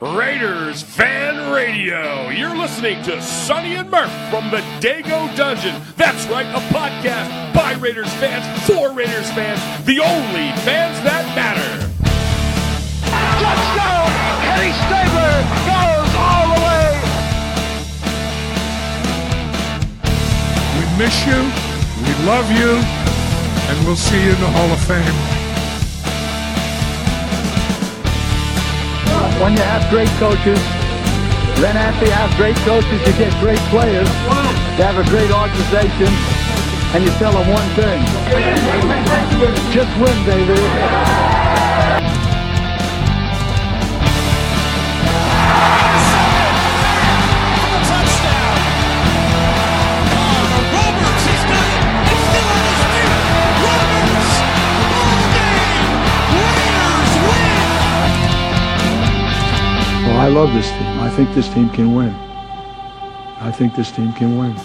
Raiders Fan Radio. You're listening to Sonny and Murf from the Dago Dungeon. That's right, a podcast by Raiders fans, for Raiders fans, the only fans that matter. Touchdown! Kenny Stabler goes all the way! We miss you, we love you, and we'll see you in the Hall of Fame. When you have great coaches, then after you have great coaches, you get great players. You have a great organization, and you tell them one thing. Just win, baby. I love this team. I think this team can win. I think this team can win.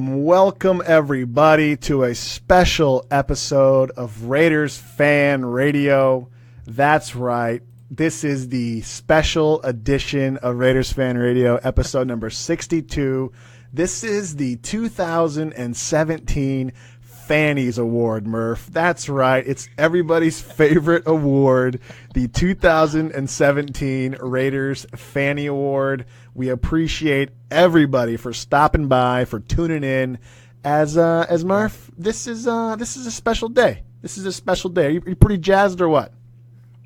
Welcome everybody to a special episode of Raiders Fan Radio. That's right. This is the special edition of Raiders Fan Radio, episode number 62. This is the 2017 Fanny's Award, Murph. That's right. It's everybody's favorite award, the 2017 Raiders Fanny Award. We appreciate everybody for stopping by, for tuning in. As Murph, this is a special day. This is a special day. Are you pretty jazzed or what?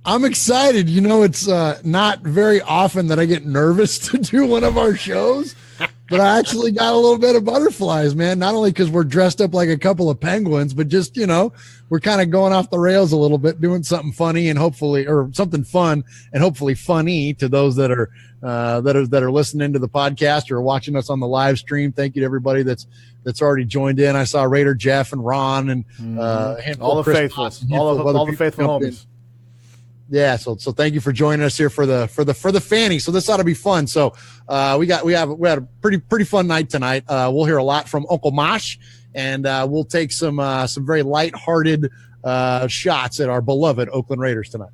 I'm excited. You know, it's not very often that I get nervous to do one of our shows, but I actually got a little bit of butterflies, man. Not only because we're dressed up like a couple of penguins, but just, you know, we're kind of going off the rails a little bit, doing something funny and hopefully, or something fun and hopefully funny to those that are listening to the podcast or watching us on the live stream. Thank you to everybody that's already joined in. I saw Raider Jeff and Ron and all the faithfuls, all the faithful homies. Yeah, so thank you for joining us here for the Fanny. So this ought to be fun. So we had a pretty fun night tonight. We'll hear a lot from Uncle Mosh, and we'll take some very lighthearted shots at our beloved Oakland Raiders tonight.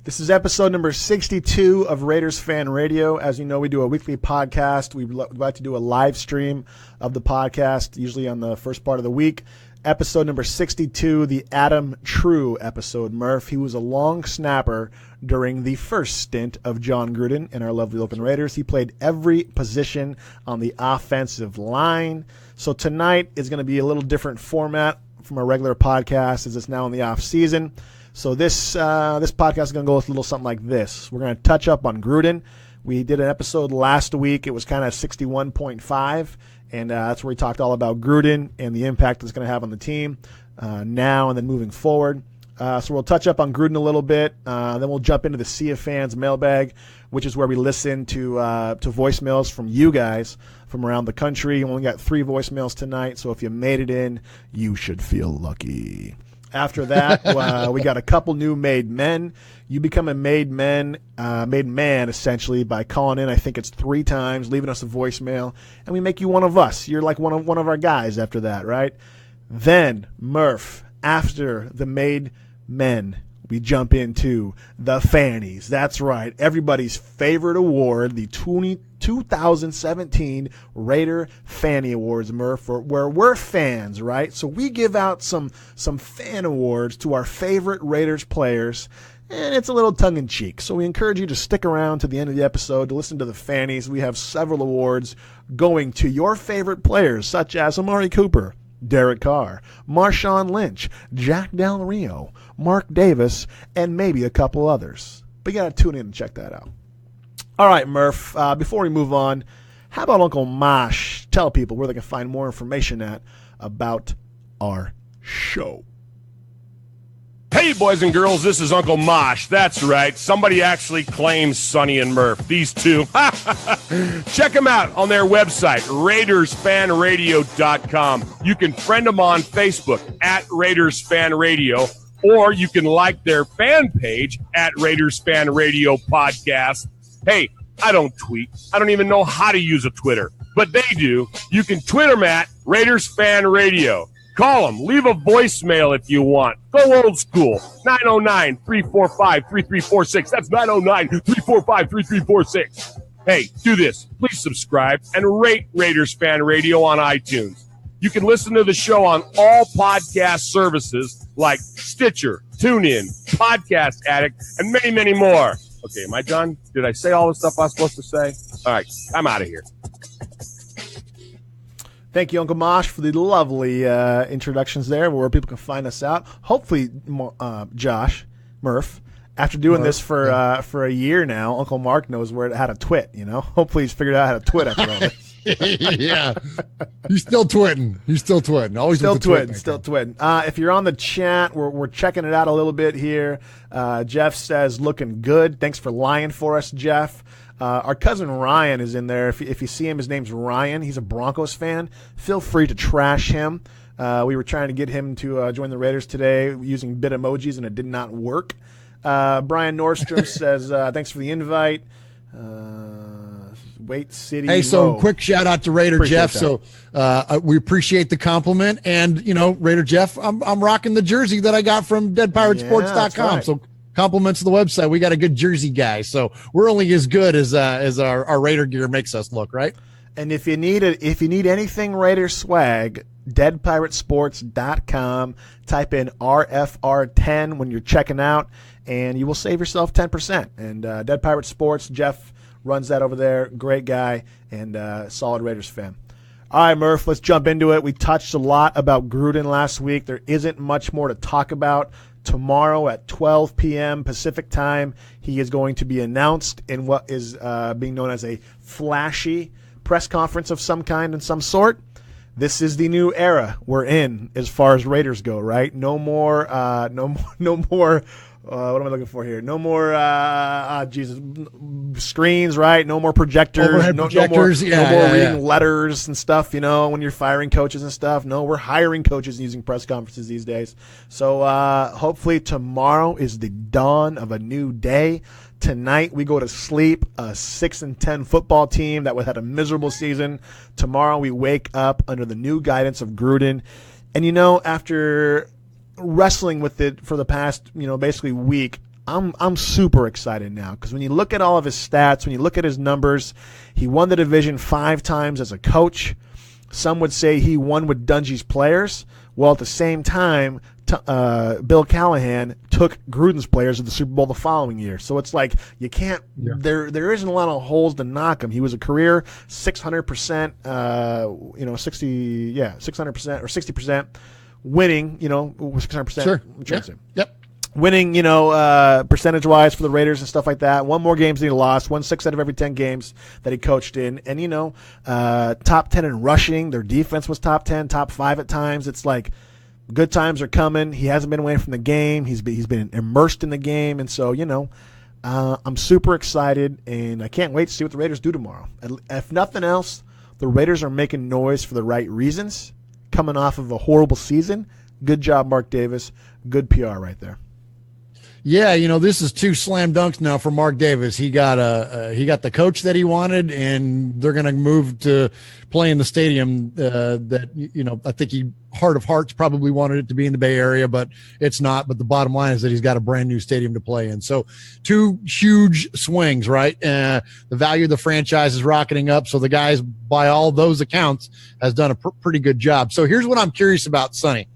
This is episode number 62 of Raiders Fan Radio. As you know, we do a weekly podcast. We like to do a live stream of the podcast, usually on the first part of the week. Episode number 62, the Adam True episode, Murph. He was a long snapper during the first stint of John Gruden in our lovely Oakland Raiders. He played every position on the offensive line. So tonight is going to be a little different format from our regular podcast as it's now in the off season. So this podcast is going to go with a little something like this. We're going to touch up on Gruden. We did an episode last week. It was kind of 61.5. And that's where we talked all about Gruden and the impact it's going to have on the team now and then moving forward. So we'll touch up on Gruden a little bit. Then we'll jump into the Sea of Fans mailbag, which is where we listen to voicemails from you guys from around the country. We only got 3 voicemails tonight, so if you made it in, you should feel lucky. After that, we got a couple new made men. You become a made man essentially by calling in. I think it's 3 times, leaving us a voicemail, and we make you one of us. You're like one of our guys after that, right? Then Murph, after the made men, we jump into the Fannies. That's right, everybody's favorite award, the 2017 Raider Fanny Awards, Murph, where we're fans, right? So we give out some fan awards to our favorite Raiders players, and it's a little tongue-in-cheek. So we encourage you to stick around to the end of the episode to listen to the Fannies. We have several awards going to your favorite players, such as Amari Cooper, Derek Carr, Marshawn Lynch, Jack Del Rio, Mark Davis, and maybe a couple others. But you got to tune in and check that out. All right, Murph, before we move on, how about Uncle Mosh tell people where they can find more information about our show? Hey, boys and girls, this is Uncle Mosh. That's right. Somebody actually claims Sonny and Murf. These two. Check them out on their website, RaidersFanRadio.com. You can friend them on Facebook at Raiders Fan Radio, or you can like their fan page at Raiders Fan Radio Podcast. Hey, I don't tweet. I don't even know how to use a Twitter, but they do. You can tweet them at Raiders Fan Radio. Call them. Leave a voicemail if you want. Go old school. 909-345-3346. That's 909-345-3346. Hey, do this. Please subscribe and rate Raiders Fan Radio on iTunes. You can listen to the show on all podcast services like Stitcher, TuneIn, Podcast Addict, and many, many more. Okay, am I done? Did I say all the stuff I was supposed to say? All right, I'm out of here. Thank you, Uncle Mosh, for the lovely introductions there, where people can find us out. Hopefully, Josh Murf, after doing this for a year now, Uncle Mark knows how to twit. Hopefully he's figured out how to twit after all this. Yeah, he's still twitting. Always still twitting. If you're on the chat, we're checking it out a little bit here. Jeff says, "Looking good." Thanks for lying for us, Jeff. Our cousin Ryan is in there. If you see him, his name's Ryan. He's a Broncos fan. Feel free to trash him. We were trying to get him to join the Raiders today using bit emojis, and it did not work. Brian Nordstrom says, thanks for the invite. Wait City. Hey, so Row. quick shout out to Raider Appreciate Jeff. that. So we appreciate the compliment. And, Raider Jeff, I'm rocking the jersey that I got from deadpiratesports.com. right. So compliments to the website. We got a good jersey guy. So we're only as good as our Raider gear makes us look, right? And if you need anything Raider swag, deadpiratesports.com. Type in RFR10 when you're checking out, and you will save yourself 10%. And Dead Pirate Sports, Jeff runs that over there. Great guy and solid Raiders fan. All right, Murph, let's jump into it. We touched a lot about Gruden last week. There isn't much more to talk about. Tomorrow at 12 p.m. Pacific time, he is going to be announced in what is being known as a flashy press conference of some kind and some sort. This is the new era we're in as far as Raiders go, right? No more. What am I looking for here? No more, screens, right? No more projectors. No more reading letters and stuff, when you're firing coaches and stuff. No, we're hiring coaches using press conferences these days. So hopefully tomorrow is the dawn of a new day. Tonight we go to sleep, a 6-10 football team that had a miserable season. Tomorrow we wake up under the new guidance of Gruden. And, after wrestling with it for the past, basically week, I'm super excited now, because when you look at all of his stats, when you look at his numbers, he won the division 5 times as a coach. Some would say he won with Dungy's players. Well, at the same time, Bill Callahan took Gruden's players to the Super Bowl the following year. So it's like you can't. Yeah. There isn't a lot of holes to knock him. He was a career 600%, 600% or 60%. Winning, 600%. Sure. Yep. Winning, percentage-wise for the Raiders and stuff like that. Won more games than he lost. Won 6 out of every 10 games that he coached in. And, top 10 in rushing. Their defense was top 10, top 5 at times. It's like good times are coming. He hasn't been away from the game. He's been immersed in the game. And so, I'm super excited, and I can't wait to see what the Raiders do tomorrow. If nothing else, the Raiders are making noise for the right reasons. Coming off of a horrible season. Good job, Mark Davis. Good PR right there. Yeah, this is 2 slam dunks now for Mark Davis. He got the coach that he wanted, and they're going to move to play in the stadium that I think he heart of hearts probably wanted it to be in the Bay Area, but it's not. But the bottom line is that he's got a brand new stadium to play in. So 2 huge swings, right? The value of the franchise is rocketing up. So the guys, by all those accounts, has done a pretty good job. So here's what I'm curious about, Sonny,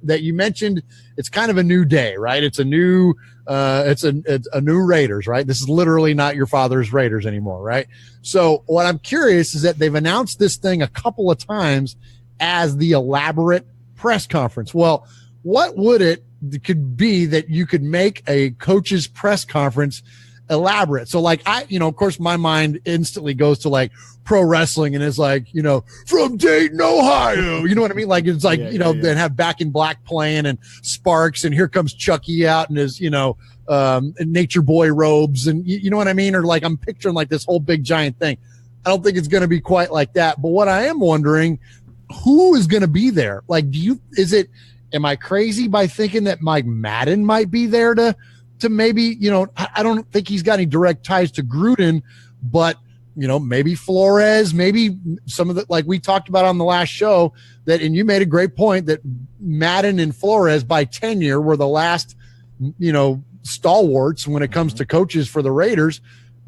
that you mentioned. It's kind of a new day, right? It's a new new Raiders, right? This is literally not your father's Raiders anymore, right? So what I'm curious is that they've announced this thing a couple of times as the elaborate press conference. Well, what would it could be that you could make a coach's press conference elaborate. So like of course my mind instantly goes to like pro wrestling and it's like, from Dayton, Ohio, you know what I mean? Like it's like, then have Back in Black playing and Sparks and here comes Chucky out in his, Nature Boy robes and you know what I mean? Or like I'm picturing like this whole big giant thing. I don't think it's going to be quite like that. But what I am wondering, who is going to be there? Like, am I crazy by thinking that Mike Madden might be there to maybe, I don't think he's got any direct ties to Gruden, but, maybe Flores, maybe some of the, like we talked about on the last show and you made a great point that Madden and Flores by tenure were the last, stalwarts when it comes to coaches for the Raiders.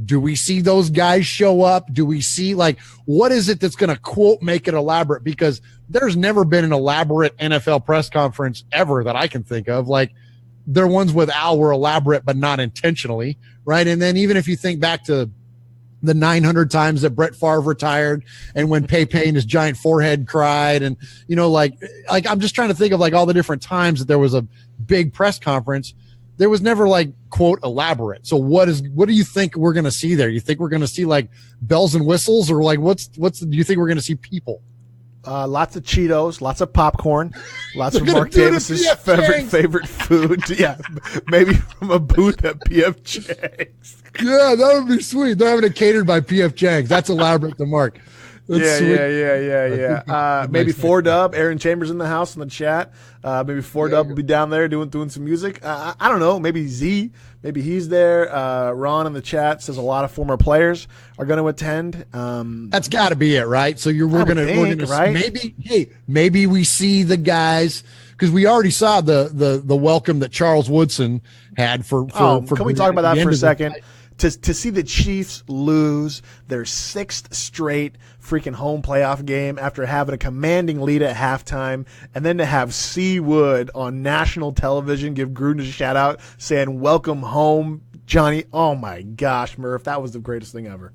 Do we see those guys show up? Do we see like, what is it that's going to quote, make it elaborate? Because there's never been an elaborate NFL press conference ever that I can think of. Like their ones with Al were elaborate, but not intentionally. Right. And then even if you think back to the 900 times that Brett Favre retired and when Pepe and his giant forehead cried and, like I'm just trying to think of like all the different times that there was a big press conference. There was never like quote elaborate. So what do you think we're going to see there? You think we're going to see like bells and whistles or like do you think we're going to see people? Lots of Cheetos, lots of popcorn, lots of Mark Davis's favorite food. Yeah, maybe from a booth at PF Chang's. Yeah, that would be sweet. They're having it catered by PF Chang's. That's elaborate to Mark. That's sweet. Yeah. Maybe 4Dub, Aaron Chambers in the house in the chat. Maybe 4Dub will be down there doing some music. I don't know. Maybe Z. Maybe he's there. Ron in the chat says a lot of former players are going to attend. That's got to be it, right? So we're going to right? Maybe we see the guys because we already saw the welcome that Charles Woodson had for. Can we talk about that for a second? To see the Chiefs lose their 6th straight freaking home playoff game after having a commanding lead at halftime, and then to have C. Wood on national television give Gruden a shout out saying, "Welcome home, Johnny." Oh my gosh, Murph, that was the greatest thing ever.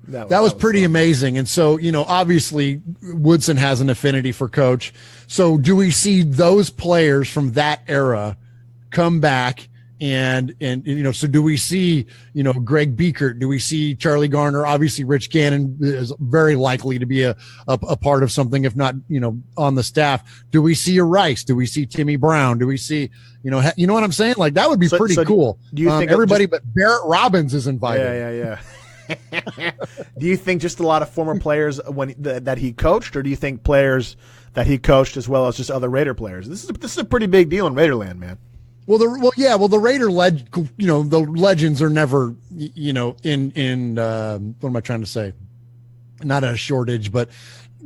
That was pretty amazing. And so, obviously Woodson has an affinity for Coach. So do we see those players from that era come back? And so do we see, Greg Biekert? Do we see Charlie Garner? Obviously, Rich Gannon is very likely to be a part of something, if not, on the staff. Do we see a Rice? Do we see Timmy Brown? Do we see, you know what I'm saying? Like that would be pretty cool. Do you think everybody but Barrett Robbins is invited? Yeah. Do you think just a lot of former players that he coached, or do you think players that he coached as well as just other Raider players? This is a pretty big deal in Raiderland, man. The Raider the legends are never, in what am I trying to say? Not a shortage, but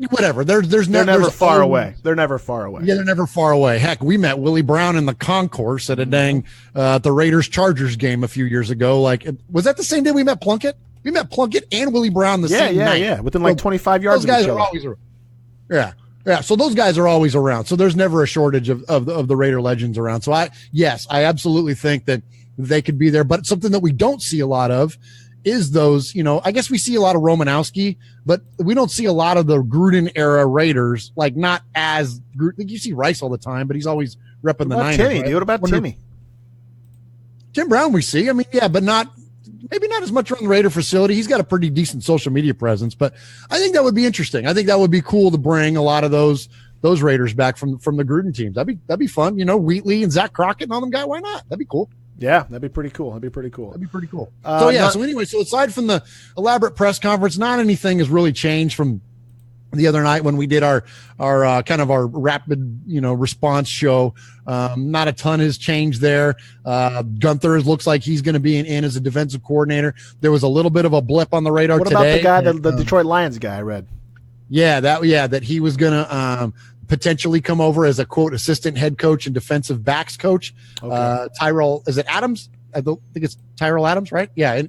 whatever. They're never far away. They're never far away. Yeah, they're never far away. Heck, we met Willie Brown in the concourse at the Raiders Chargers game a few years ago. Like, was that the same day we met Plunkett? We met Plunkett and Willie Brown the same night. Yeah, within like 25 yards. Those guys are always around. Yeah. So those guys are always around. So there's never a shortage of the Raider legends around. So I absolutely think that they could be there. But something that we don't see a lot of is those, I guess we see a lot of Romanowski, but we don't see a lot of the Gruden era Raiders, like not as like you see Rice all the time, but he's always repping the Niners. Timmy, right? What about Timmy? Tim Brown we see. I mean, yeah, but maybe not as much around the Raider facility. He's got a pretty decent social media presence, but I think that would be interesting. I think that would be cool to bring a lot of those Raiders back from the Gruden teams. That'd be fun. Wheatley and Zach Crockett and all them guys. Why not? That'd be cool. Yeah, that'd be pretty cool. So aside from the elaborate press conference, not anything has really changed from the other night when we did our kind of our rapid, response show. Not a ton has changed there. Gunther looks like he's going to be in as a defensive coordinator. There was a little bit of a blip on the radar today. What about the guy, the Detroit Lions guy I read? That he was going to potentially come over as a quote assistant head coach and defensive backs coach. Okay. Tyrell, is it Adams? I think it's Tyrell Adams, right? Yeah,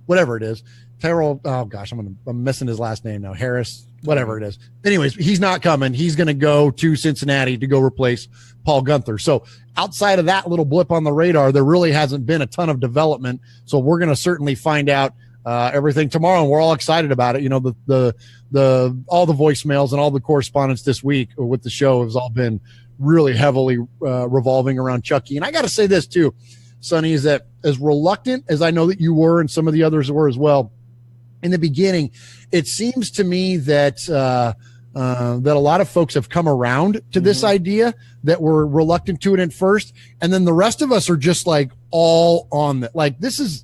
whatever it is. Tyrell. Oh gosh, I'm missing his last name now. Harris. Whatever it is. Anyways, he's not coming. He's going to go to Cincinnati to go replace Paul Gunther. So outside of that little blip on the radar, there really hasn't been a ton of development. So we're going to certainly find out everything tomorrow, and we're all excited about it. All the voicemails and all the correspondence this week with the show has all been really heavily revolving around Chucky. And I got to say this too. Sonny, is that as reluctant as I know that you were and some of the others were as well in the beginning, it seems to me that that a lot of folks have come around to this idea, that were reluctant to it at first. And then the rest of us are just like all on that. Like this is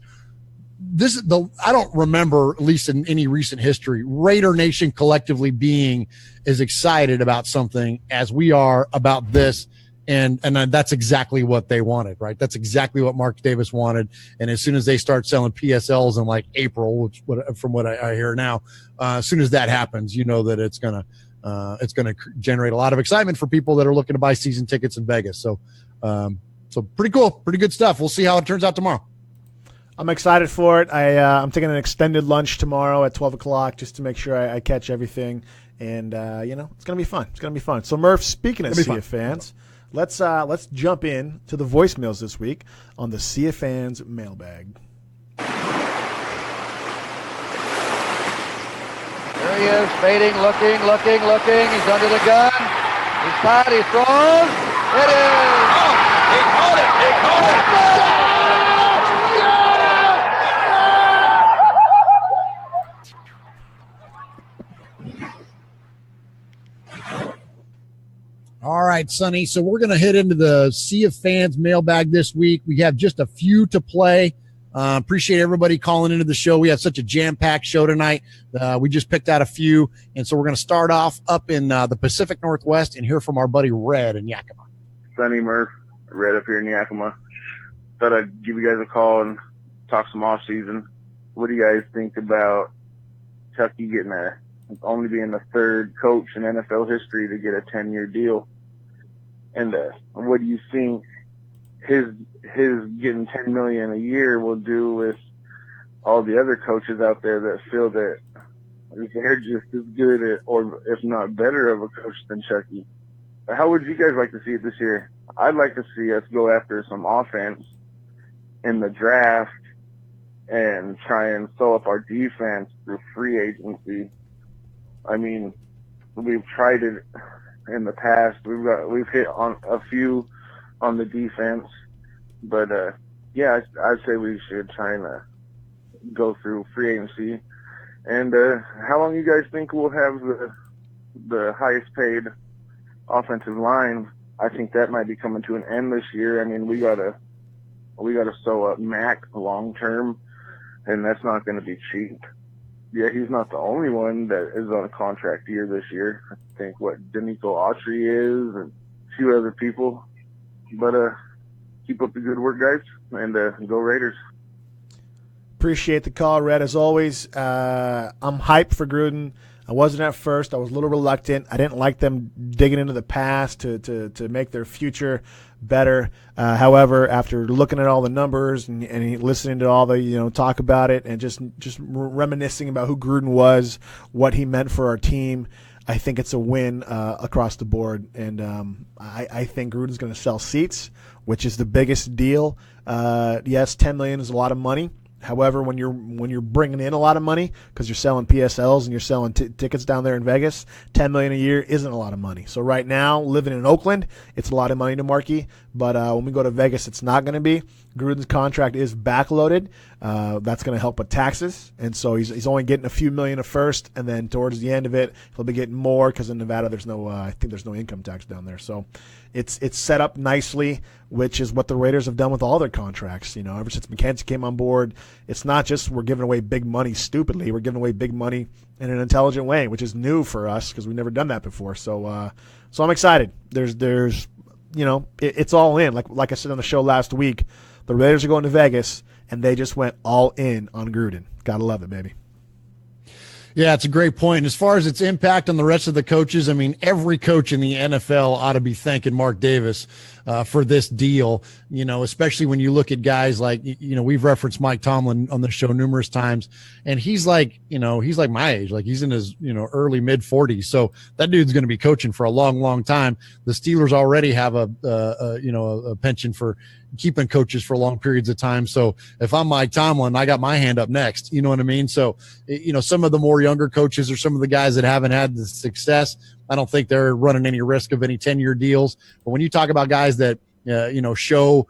I don't remember, at least in any recent history, Raider Nation collectively being as excited about something as we are about this. And that's exactly what they wanted, right? That's exactly what Mark Davis wanted. And as soon as they start selling PSLs in like April, from what I hear now, as soon as that happens, you know that it's gonna generate a lot of excitement for people that are looking to buy season tickets in Vegas. So pretty cool, pretty good stuff. We'll see how it turns out tomorrow. I'm excited for it. I'm taking an extended lunch tomorrow at 12 o'clock just to make sure I catch everything. And, it's going to be fun. It's going to be fun. So, Murph, speaking of Sea of Fans, let's jump in to the voicemails this week on the Sea of Fans mailbag. There he is, fading, looking. He's under the gun. He's tied. He throws. It is. Oh, he caught it. All right, Sonny. So we're going to hit into the Sea of Fans mailbag this week. We have just a few to play. Appreciate everybody calling into the show. We have such a jam-packed show tonight. We just picked out a few. And so we're going to start off up in the Pacific Northwest and hear from our buddy Red in Yakima. Sonny Murf, Red up here in Yakima. Thought I'd give you guys a call and talk some off season. What do you guys think about Chucky only being the third coach in NFL history to get a 10-year deal? And what do you think his getting $10 million a year will do with all the other coaches out there that feel that they're just as good or if not better of a coach than Chucky? How would you guys like to see it this year? I'd like to see us go after some offense in the draft and try and sew up our defense through free agency. I mean, we've tried it in the past. We've hit on a few on the defense, but I'd say we should try and go through free agency. And how long you guys think we'll have the highest paid offensive line? I think that might be coming to an end this year. I mean, we gotta sew up Mac long term, and that's not going to be cheap. Yeah, he's not the only one that is on a contract year this year. I think Denico Autry is and a few other people. But keep up the good work, guys, and go Raiders. Appreciate the call, Red, as always. I'm hyped for Gruden. I wasn't at first. I was a little reluctant. I didn't like them digging into the past to make their future better. However, after looking at all the numbers and listening to all the talk about it and just reminiscing about who Gruden was, what he meant for our team, I think it's a win across the board. And I think Gruden's going to sell seats, which is the biggest deal. Yes, $10 million is a lot of money. However, when you're bringing in a lot of money because you're selling PSLs and you're selling tickets down there in Vegas, $10 million a year isn't a lot of money. So right now, living in Oakland, it's a lot of money to Markey. But when we go to Vegas, it's not going to be. Gruden's contract is backloaded. That's going to help with taxes, and so he's only getting a few million at first, and then towards the end of it, he'll be getting more because in Nevada I think there's no income tax down there. So it's set up nicely, which is what the Raiders have done with all their contracts. Ever since McKenzie came on board, it's not just we're giving away big money stupidly. We're giving away big money in an intelligent way, which is new for us because we've never done that before. So I'm excited. There's it's all in. Like I said on the show last week, the Raiders are going to Vegas, and they just went all in on Gruden. Gotta love it, baby. Yeah, it's a great point. As far as its impact on the rest of the coaches, I mean, every coach in the NFL ought to be thanking Mark Davis for this deal, especially when you look at guys like, we've referenced Mike Tomlin on the show numerous times, and he's like my age, like he's in his, early mid 40s. So that dude's going to be coaching for a long, long time. The Steelers already have a penchant for keeping coaches for long periods of time. So if I'm Mike Tomlin, I got my hand up next. You know what I mean? So, some of the more younger coaches or some of the guys that haven't had the success, I don't think they're running any risk of any 10-year deals. But when you talk about guys that, show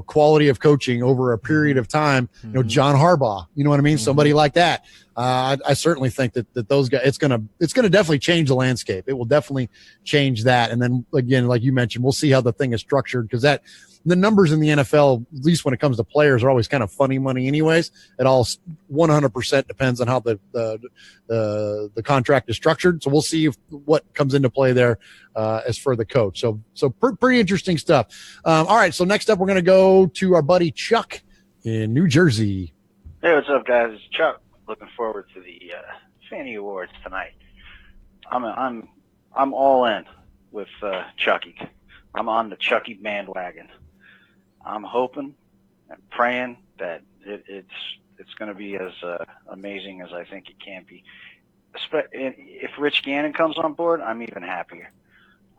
quality of coaching over a period of time, John Harbaugh, you know what I mean? Somebody like that. I certainly think that those guys, it's going to definitely change the landscape. It will definitely change that. And then again, like you mentioned, we'll see how the thing is structured, because the numbers in the NFL, at least when it comes to players, are always kind of funny money anyways. It all 100% depends on how the contract is structured. So we'll see what comes into play there as for the coach. So pretty interesting stuff. All right. So next up, we're going to go to our buddy Chuck in New Jersey. Hey, what's up, guys? It's Chuck. Looking forward to the Fanny Awards tonight. I'm all in with Chucky. I'm on the Chucky bandwagon. I'm hoping and praying that it's going to be as amazing as I think it can be. If Rich Gannon comes on board, I'm even happier.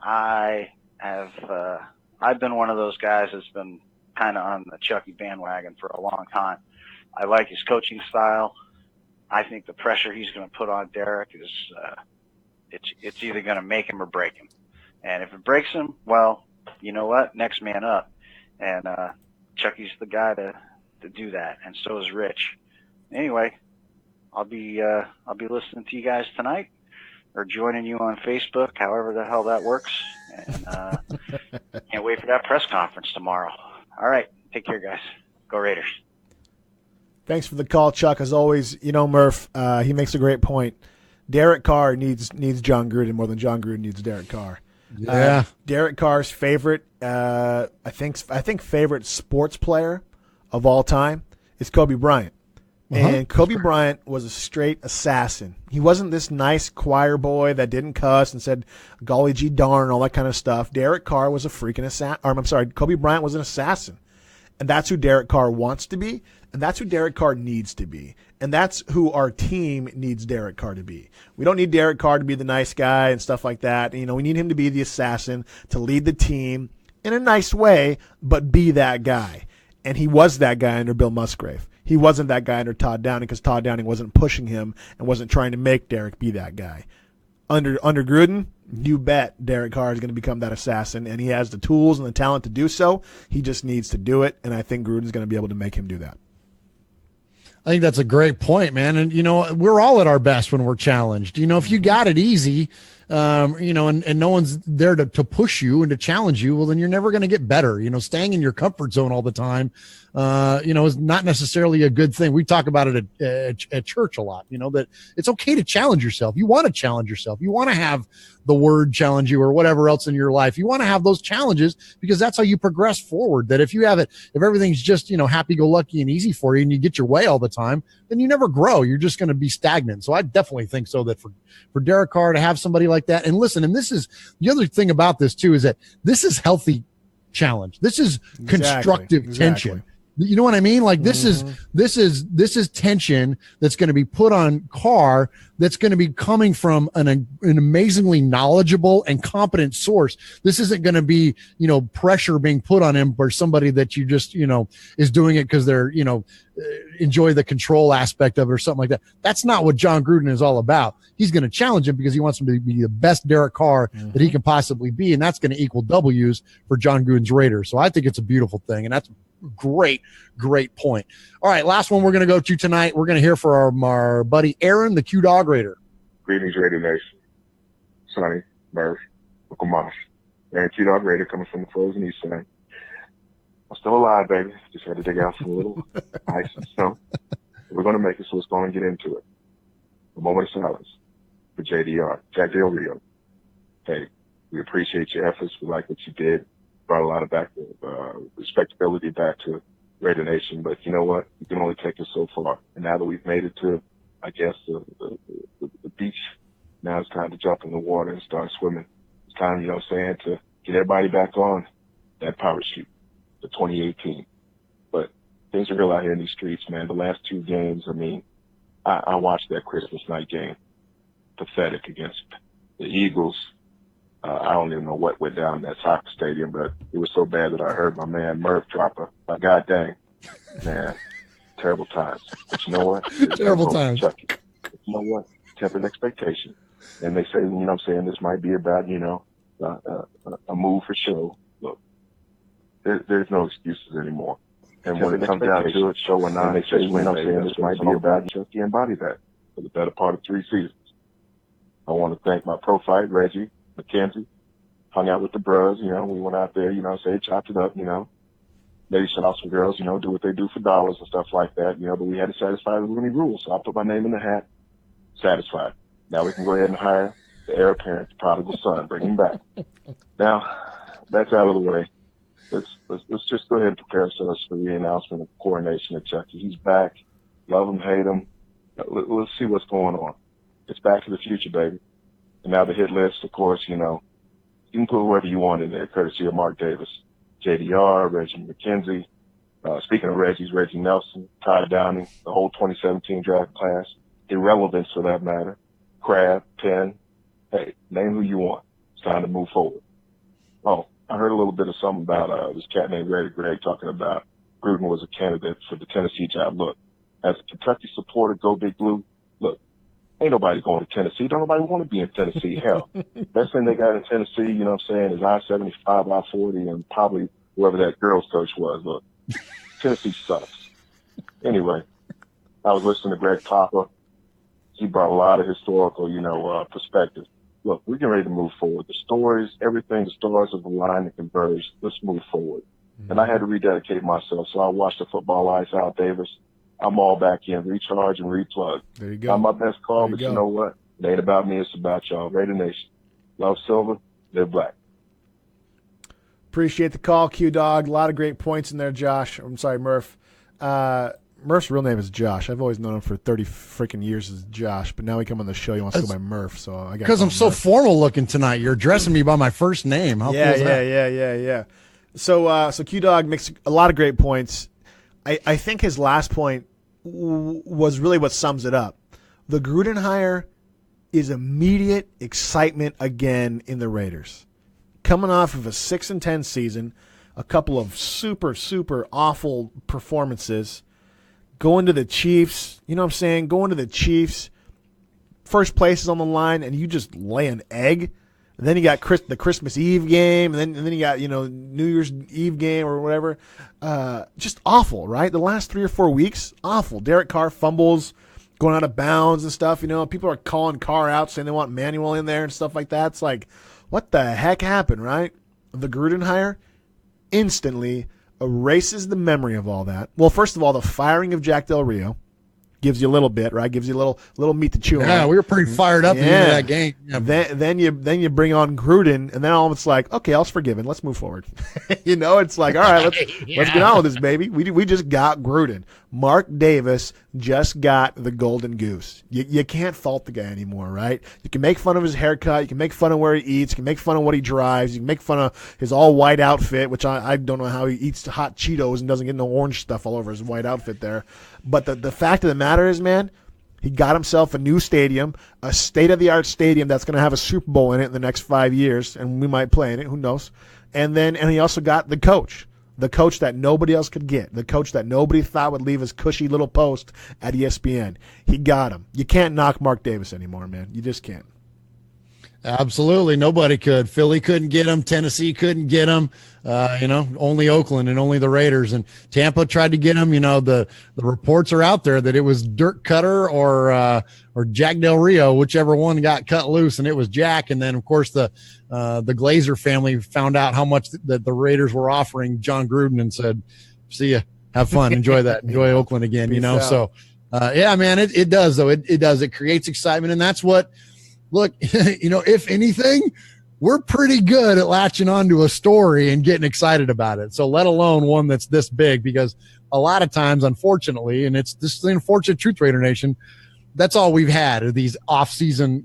I've been one of those guys that's been kind of on the Chucky bandwagon for a long time. I like his coaching style. I think the pressure he's going to put on Derek is it's either going to make him or break him. And if it breaks him, well, you know what? Next man up. And Chucky's the guy to do that, and so is Rich. Anyway, I'll be listening to you guys tonight, or joining you on Facebook, however the hell that works. And can't wait for that press conference tomorrow. All right, take care, guys. Go Raiders. Thanks for the call, Chuck. As always, Murph, he makes a great point. Derek Carr needs John Gruden more than John Gruden needs Derek Carr. Yeah. Derek Carr's favorite, I think favorite sports player of all time is Kobe Bryant. And Kobe Bryant was a straight assassin. He wasn't this nice choir boy that didn't cuss and said golly gee darn, all that kind of stuff. Derek Carr was a freaking assassin. Kobe Bryant was an assassin. And that's who Derek Carr wants to be, and that's who Derek Carr needs to be. And that's who our team needs Derek Carr to be. We don't need Derek Carr to be the nice guy and stuff like that. We need him to be the assassin, to lead the team in a nice way, but be that guy. And he was that guy under Bill Musgrave. He wasn't that guy under Todd Downing, because Todd Downing wasn't pushing him and wasn't trying to make Derek be that guy. Under Gruden, you bet Derek Carr is going to become that assassin, and he has the tools and the talent to do so. He just needs to do it, and I think Gruden's going to be able to make him do that. I think that's a great point, man. And, we're all at our best when we're challenged. If you got it easy, and no one's there to push you and to challenge you, well, then you're never going to get better. Staying in your comfort zone all the time, is not necessarily a good thing. We talk about it at church a lot, that it's okay to challenge yourself. You want to challenge yourself. You want to have the word challenge you or whatever else in your life. You want to have those challenges, because that's how you progress forward. That if everything's just, happy-go-lucky and easy for you and you get your way all the time, then you never grow. You're just going to be stagnant. So I definitely think so that for Derek Carr to have somebody like that, and listen, and this is the other thing about this too, is that this is healthy challenge. This is constructive tension. You know what I mean? Like this is tension that's going to be put on Carr, that's going to be coming from an amazingly knowledgeable and competent source. This isn't going to be, pressure being put on him for somebody that you just, is doing it because they're, enjoy the control aspect of it or something like that. That's not what John Gruden is all about. He's going to challenge him because he wants him to be the best Derek Carr that he can possibly be. And that's going to equal W's for John Gruden's Raiders. So I think it's a beautiful thing. And that's great point. All right, last one we're going to go to tonight. We're going to hear from our buddy Aaron, the Q-Dog Raider. Greetings, Raider Nation. Sonny, Murf, Uncle Mosh. Aaron Q-Dog Raider coming from the frozen east side. I'm still alive, baby. Just had to dig out some little ice and snow. We're going to make it, so let's go and get into it. A moment of silence for JDR, Jack Del Rio. Hey, we appreciate your efforts. We like what you did. Brought a lot of respectability back to Raider Nation, but you know what? You can only take us so far. And now that we've made it to, I guess, the beach, now it's time to jump in the water and start swimming. It's time, to get everybody back on that parachute for 2018. But things are real out here in these streets, man. The last two games, I watched that Christmas night game. Pathetic against the Eagles. I don't even know what went down in that soccer stadium, but it was so bad that I heard my man Murf drop a god dang. Man, terrible times. But you know what? Terrible times. Chucky. You know what? Tempered expectation. And they say, this might be about, a move for show. Look, there's no excuses anymore. And when it comes down to it, show or not, this might be about Chucky embody that for the better part of 3 seasons. I want to thank my pro fight, Reggie, McKenzie, hung out with the bros, we went out there, chopped it up, maybe shut off some girls, do what they do for dollars and stuff like that, but we had to satisfy the Rooney rules. So I put my name in the hat, satisfied. Now we can go ahead and hire the heir apparent, the prodigal son, bring him back. Now, that's out of the way. Let's just go ahead and prepare ourselves for the announcement of coronation of Chucky. He's back. Love him, hate him. Let's see what's going on. It's Back to the Future, baby. And now the hit list, of course, you can put whoever you want in there, courtesy of Mark Davis, JDR, Reggie McKenzie. Speaking of Reggie Nelson, Ty Downing, the whole 2017 draft class, irrelevance for that matter, Crab, Penn. Hey, name who you want. It's time to move forward. Oh, I heard a little bit of something about this cat named Raider Greg talking about Gruden was a candidate for the Tennessee job. Look, as a Kentucky supporter, go Big Blue. Look, ain't nobody going to Tennessee. Don't nobody want to be in Tennessee. Hell, best thing they got in Tennessee, is I-75, I-40, and probably whoever that girls coach was. Look, Tennessee sucks. Anyway, I was listening to Greg Papa. He brought a lot of historical, perspective. Look, we're getting ready to move forward. The stories, everything, the stars have aligned and converged. Let's move forward. Mm-hmm. And I had to rededicate myself. So I watched the football lights out, Davis. I'm all back in, recharge and replug. There you go. Not my best call, but you know what? It ain't about me. It's about y'all. Raider Nation. Love Silver. Live Black. Appreciate the call, Q-Dog. A lot of great points in there, Josh. I'm sorry, Murph. Murph's real name is Josh. I've always known him for 30 freaking years as Josh, but now he come on the show, he wants to go by Murph. So I got because I'm so Murph. Formal looking tonight. You're addressing me by my first name. How cool is that? Yeah. So Q-Dog makes a lot of great points. I think his last point was really what sums it up. The Gruden hire is immediate excitement again in the Raiders. Coming off of a 6-10 season, a couple of super, super awful performances, going to the Chiefs, going to the Chiefs, first place is on the line, and you just lay an egg. And then you got the Christmas Eve game, and then you got, New Year's Eve game or whatever. Just awful, right? The last 3 or 4 weeks, awful. Derek Carr fumbles, going out of bounds and stuff. People are calling Carr out, saying they want Manuel in there and stuff like that. It's like, what the heck happened, right? The Gruden hire instantly erases the memory of all that. Well, first of all, the firing of Jack Del Rio gives you a little bit, right? Gives you a little meat to chew on. Yeah, we were pretty fired up at the end of that game. Yeah. Then you bring on Gruden, and then all of it's like, okay, all's forgiven. Let's move forward. It's like, all right, let's get on with this, baby. We just got Gruden. Mark Davis just got the golden goose. You can't fault the guy anymore, right? You can make fun of his haircut. You can make fun of where he eats. You can make fun of what he drives. You can make fun of his all-white outfit, which I don't know how he eats hot Cheetos and doesn't get no orange stuff all over his white outfit there. But the fact of the matter is, man, he got himself a new stadium, a state-of-the-art stadium that's going to have a Super Bowl in it in the next 5 years, and we might play in it. Who knows? And he also got the coach that nobody else could get, the coach that nobody thought would leave his cushy little post at ESPN. He got him. You can't knock Mark Davis anymore, man. You just can't. Absolutely. Nobody could. Philly couldn't get him. Tennessee couldn't get him. Only Oakland and only the Raiders. And Tampa tried to get him. The reports are out there that it was Dirk Cutter or Jack Del Rio, whichever one got cut loose, and it was Jack. And then, of course, the Glazer family found out how much that the Raiders were offering John Gruden and said, see ya. Have fun. Enjoy that. Enjoy Oakland again, So, man, it does, though. It does. It creates excitement, and that's what – look, if anything, we're pretty good at latching onto a story and getting excited about it. So let alone one that's this big, because a lot of times, unfortunately, and it's this is the unfortunate truth, Raider Nation, that's all we've had are these off-season,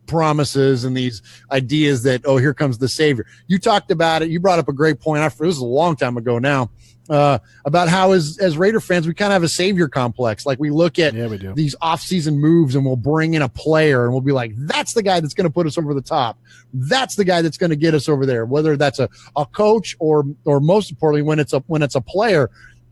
promises and these ideas that, oh, here comes the savior. You talked about it. You brought up a great point. This is a long time ago now. About how as Raider fans, we kind of have a savior complex. Like we look at these off-season moves and we'll bring in a player and we'll be like, that's the guy that's going to put us over the top. That's the guy that's going to get us over there, whether that's a coach or most importantly, when it's a player.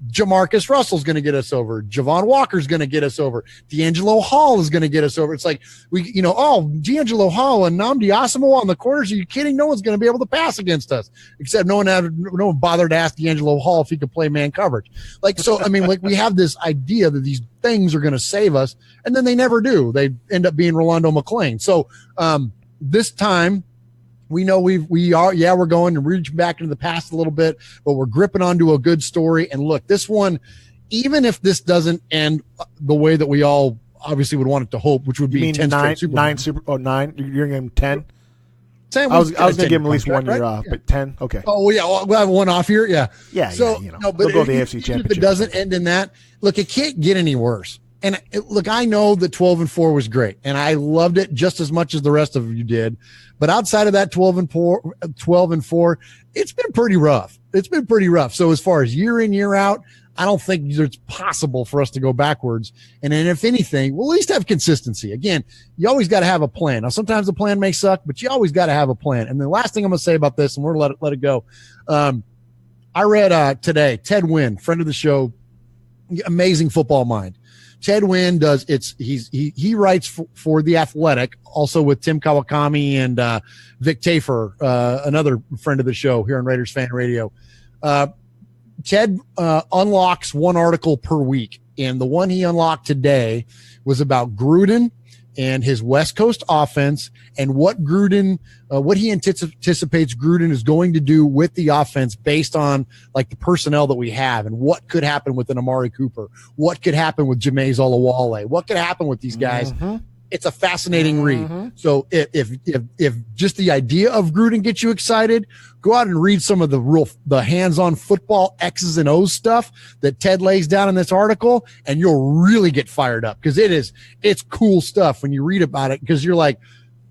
Jamarcus Russell's going to get us over. Javon Walker's going to get us over. D'Angelo Hall is going to get us over. It's like D'Angelo Hall and Nnamdi Asomugha on the corners. Are you kidding? No one's going to be able to pass against us, except no one bothered to ask D'Angelo Hall if he could play man coverage. We have this idea that these things are going to save us, and then they never do. They end up being Rolando McClain. So this time, we know we're going to reach back into the past a little bit, but we're gripping onto a good story. And look, this one, even if this doesn't end the way that we all obviously would want it to hope, which would be 10 straight Super Bowl. 9. You're going to 10? I was going to give him at least 1 year off, but 10? Okay. Oh, well, yeah, we'll have one off here. Yeah. Yeah. So, no, but go to the AFC Championship. If it doesn't end in that, look, it can't get any worse. And look, I know that 12-4 was great, and I loved it just as much as the rest of you did. But outside of that 12-4, it's been pretty rough. It's been pretty rough. So as far as year in, year out, I don't think it's possible for us to go backwards. And then if anything, we'll at least have consistency. Again, you always got to have a plan. Now, sometimes the plan may suck, but you always got to have a plan. And the last thing I'm going to say about this, and we're going to let it go. I read today, Ted Wynn, friend of the show, amazing football mind. Ted Wynn he writes for The Athletic, also with Tim Kawakami and Vic Tafer, another friend of the show here on Raiders Fan Radio. Ted unlocks one article per week, and the one he unlocked today was about Gruden and his West Coast offense and what he anticipates Gruden is going to do with the offense based on like the personnel that we have and what could happen with an Amari Cooper, what could happen with Jameis Olawale, what could happen with these guys. Mm-hmm. It's a fascinating read. So if just the idea of Gruden gets you excited, go out and read some of the hands-on football X's and O's stuff that Ted lays down in this article, and you'll really get fired up because it's cool stuff when you read about it, because you're like,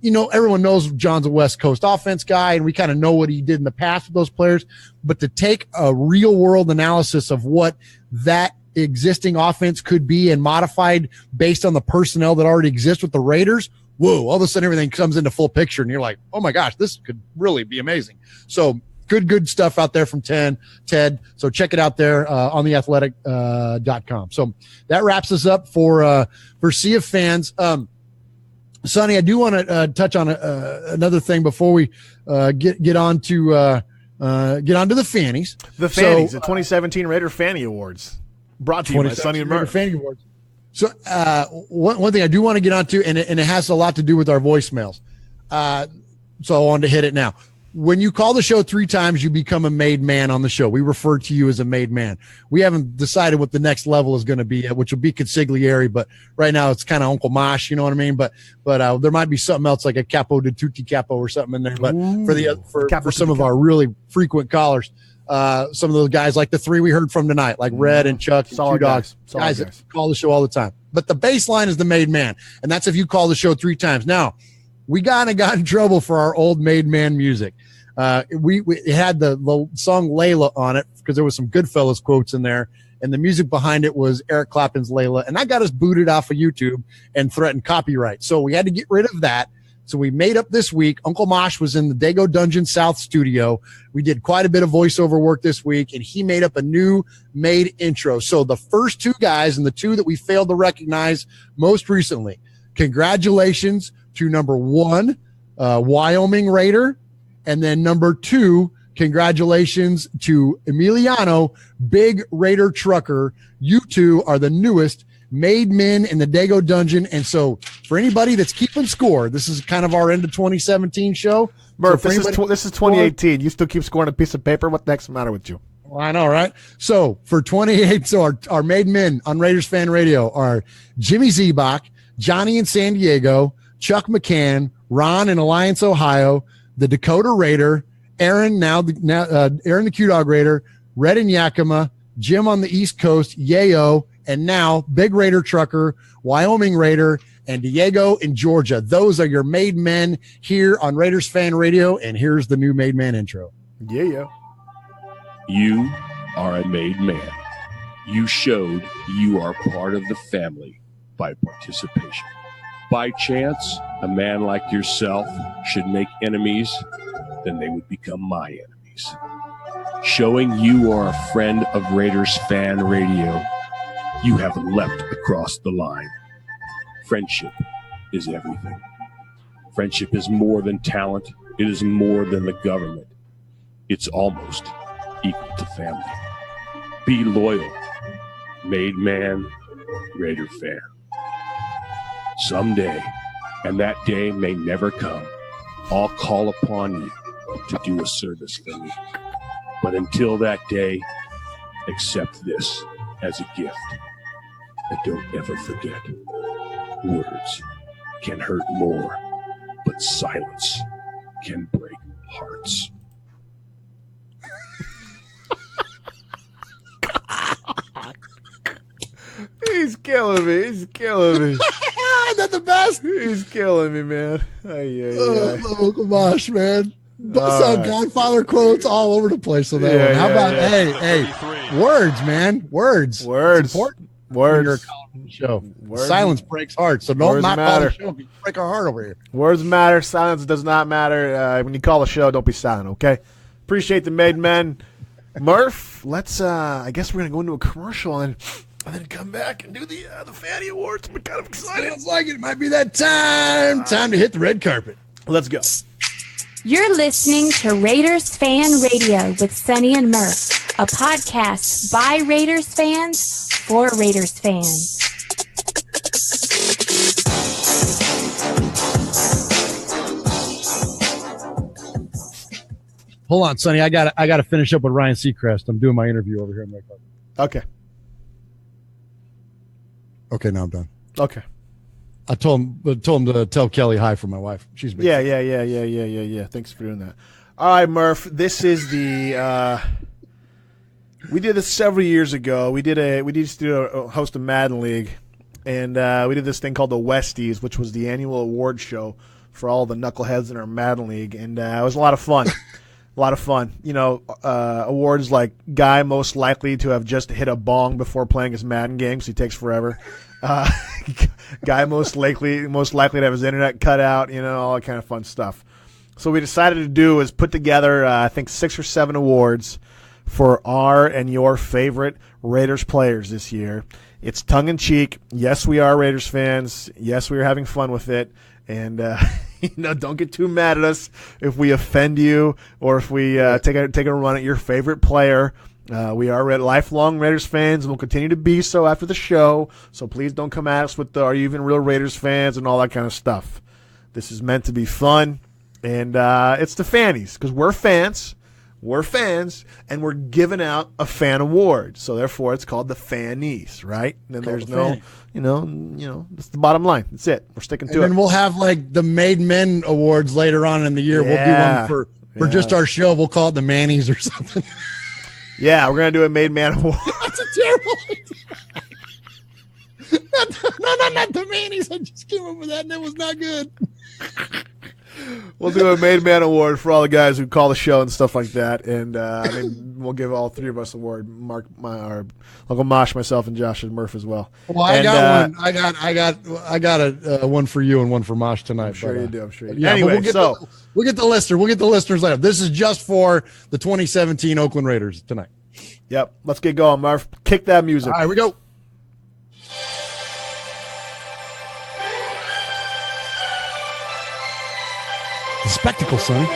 everyone knows John's a West Coast offense guy, and we kind of know what he did in the past with those players, but to take a real world analysis of what that existing offense could be and modified based on the personnel that already exists with the Raiders, whoa, all of a sudden everything comes into full picture and you're like, oh my gosh, this could really be amazing. So good stuff out there from Ted. So check it out there on theathletic.com. So that wraps us up for Sea of Fans. Sonny, I do want to touch on another thing before we get on to the Fannies. The Fannies, the 2017 Raider Fanny Awards. Brought to you by Sonny and Murf. Fanny Awards. So one thing I do want to get onto, and it has a lot to do with our voicemails. So I wanted to hit it now. When you call the show 3 times, you become a made man on the show. We refer to you as a made man. We haven't decided what the next level is going to be yet, which will be consigliere, but right now it's kind of Uncle Mosh, you know what I mean? But there might be something else like a capo de tutti capo or something in there. But for some of our really frequent callers, some of those guys like the 3 we heard from tonight, like Red and Chuck and Two Dogs, guys that call the show all the time. But the baseline is the made man, and that's if you call the show 3 times. Now, we got in trouble for our old made man music. We had the song Layla on it because there was some Goodfellas quotes in there, and the music behind it was Eric Clapton's Layla, and that got us booted off of YouTube and threatened copyright. So we had to get rid of that. So we made up this week. Uncle Mosh was in the Dago Dungeon South studio. We did quite a bit of voiceover work this week, and he made up a new made intro. So the first 2 guys and the 2 that we failed to recognize most recently, congratulations to number 1, Wyoming Raider, and then number 2, congratulations to Emiliano, Big Raider Trucker. You 2 are the newest made men in the Dago Dungeon. And so for anybody that's keeping score, this is kind of our end of 2017 show. Murph, so this is 2018. You still keep scoring a piece of paper? What the heck's the matter with you? Well, I know, right? So for 28, so our made men on Raiders Fan Radio are Jimmy Zebach, Johnny in San Diego, Chuck McCann, Ron in Alliance, Ohio, the Dakota Raider, Aaron, Aaron the Q-Dog Raider, Red in Yakima, Jim on the East Coast, Yayo, and now Big Raider Trucker, Wyoming Raider, and Diego in Georgia. Those are your made men here on Raiders Fan Radio, and here's the new made man intro. Yeah. You are a made man. You showed you are part of the family by participation. By chance, a man like yourself should make enemies, then they would become my enemies. showing you are a friend of Raiders Fan Radio, you have leapt across the line. Friendship is everything. Friendship is more than talent. It is more than the government. It's almost equal to family. Be loyal. Made man, Raider fan. Someday, and that day may never come, I'll call upon you to do a service for me. But until that day, accept this as a gift. And don't ever forget, words can hurt more, but silence can break hearts. He's killing me. He's killing me. Isn't that the best? He's killing me, man. Uncle Mosh, man. Bust out Godfather quotes all over the place on that one. How about, hey, words, man. Words. Words. It's important. Words. You're calling the show. Words. Silence breaks hearts, so don't not matter. call the show. You break our heart over here. Words matter. Silence does not matter. When you call a show, don't be silent, okay? Appreciate the made men. Murph, let's, I guess we're going to go into a commercial and then come back and do the Fanny Awards. I'm kind of excited. Sounds like it might be that time. Time to hit the red carpet. Let's go. You're listening to Raiders Fan Radio with Sonny and Murf, a podcast by Raiders fans for Raiders fans. Hold on, Sonny. I got to finish up with Ryan Seacrest. I'm doing my interview over here in Red Carpet. Okay. Okay, now I'm done. Okay. I told him to tell Kelly hi from my wife. She's been Yeah. Thanks for doing that. All right, Murph. This is the we did this several years ago. We used to host a Madden League, and we did this thing called the Westies, which was the annual award show for all the knuckleheads in our Madden League, and it was a lot of fun. A lot of fun. You know, awards like guy most likely to have just hit a bong before playing his Madden game, so he takes forever. Guy most likely to have his internet cut out, you know, all that kind of fun stuff. So what we decided to do is put together, I think, 6 or 7 awards for our and your favorite Raiders players this year. It's tongue-in-cheek. Yes, we are Raiders fans. Yes, we are having fun with it. And, don't get too mad at us if we offend you or if we take a run at your favorite player. We are lifelong Raiders fans and will continue to be so after the show. So please don't come at us with are you even real Raiders fans and all that kind of stuff. This is meant to be fun. And it's the Fannies because we're fans. We're fans, and we're giving out a fan award. So therefore, it's called the Fannies, right? And then there's no, that's the bottom line. That's it. We're sticking to it. And we'll have like the Made Men Awards later on in the year. Yeah. We'll do one for just our show. We'll call it the Mannies or something. Yeah, we're gonna do a Made Man Award. That's a terrible idea. Not the Mannies. I just came up with that, and it was not good. We'll do a Made Man Award for all the guys who call the show and stuff like that, and we'll give all 3 of us an award. Our Uncle Mosh, myself, and Josh and Murph as well. Well, I got one. I got a one for you and one for Mosh tonight. I'm sure you do. Yeah, anyway, we'll get the lister. We'll get the listeners later. This is just for the 2017 Oakland Raiders tonight. Yep. Let's get going, Murph. Kick that music. All right, we go. The spectacle, Sonny.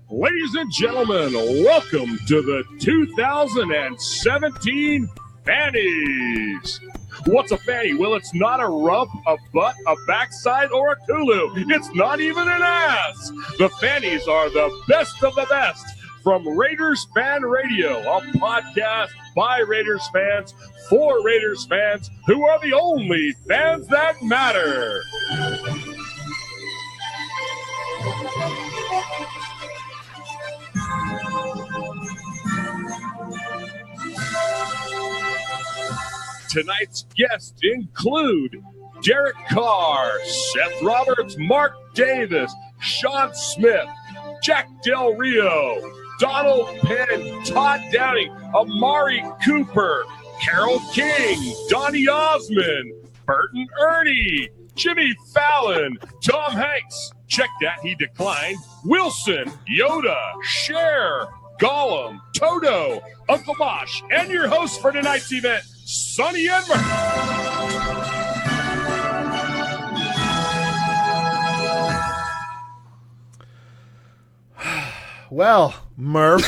Ladies and gentlemen, welcome to the 2017 Fannies. What's a fanny? Well, it's not a rump, a butt, a backside, or a Kulu. It's not even an ass. The Fannies are the best of the best from Raiders Fan Radio, a podcast by Raiders fans for Raiders fans who are the only fans that matter. Tonight's guests include Derek Carr, Seth Roberts, Mark Davis, Sean Smith, Jack Del Rio, Donald Penn, Todd Downing, Amari Cooper, Carol King, Donnie Osmond, Burton Ernie, Jimmy Fallon, Tom Hanks, Check that, he declined. Wilson, Yoda, Cher, Gollum, Toto, Uncle Mosh, and your host for tonight's event, Sonny Murf. Well, Murph.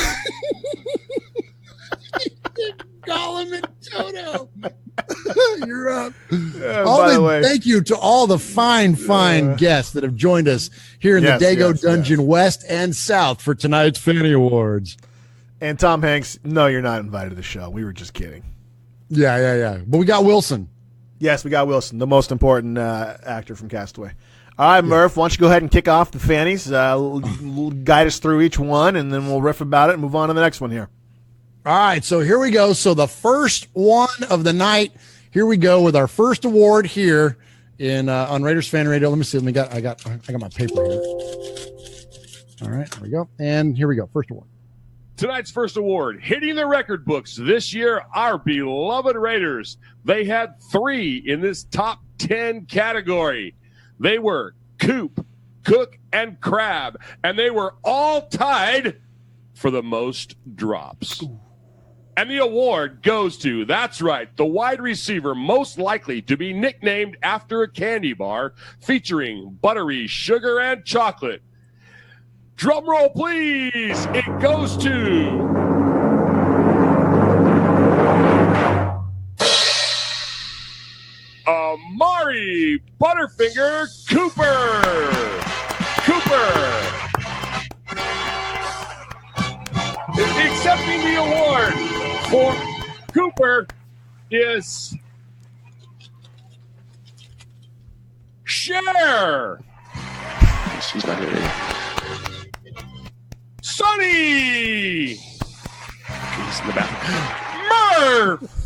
Gollum and Toto. You're up. By the way, thank you to all the fine guests that have joined us here in the Dago Dungeon West and South for tonight's Fanny Awards. And Tom Hanks, no, you're not invited to the show. We were just kidding. Yeah. But we got Wilson. Yes, we got Wilson, the most important actor from Castaway. All right, Murph, why don't you go ahead and kick off the Fannies, guide us through each one, and then we'll riff about it and move on to the next one here. All right, so here we go. So the first one of the night, here we go with our first award here in on Raiders Fan Radio. Let me see. I got my paper here. All right, there we go. And here we go. First award. Tonight's first award, hitting the record books this year, our beloved Raiders. They had 3 in this top 10 category. They were Coop, Cook, and Crab, and they were all tied for the most drops. And the award goes to, that's right, the wide receiver most likely to be nicknamed after a candy bar featuring buttery sugar and chocolate. Drum roll, please. It goes to Amari Butterfinger Cooper. Accepting the award for Cooper is Cher. She's not here. Sonny. He's in the back. Murph.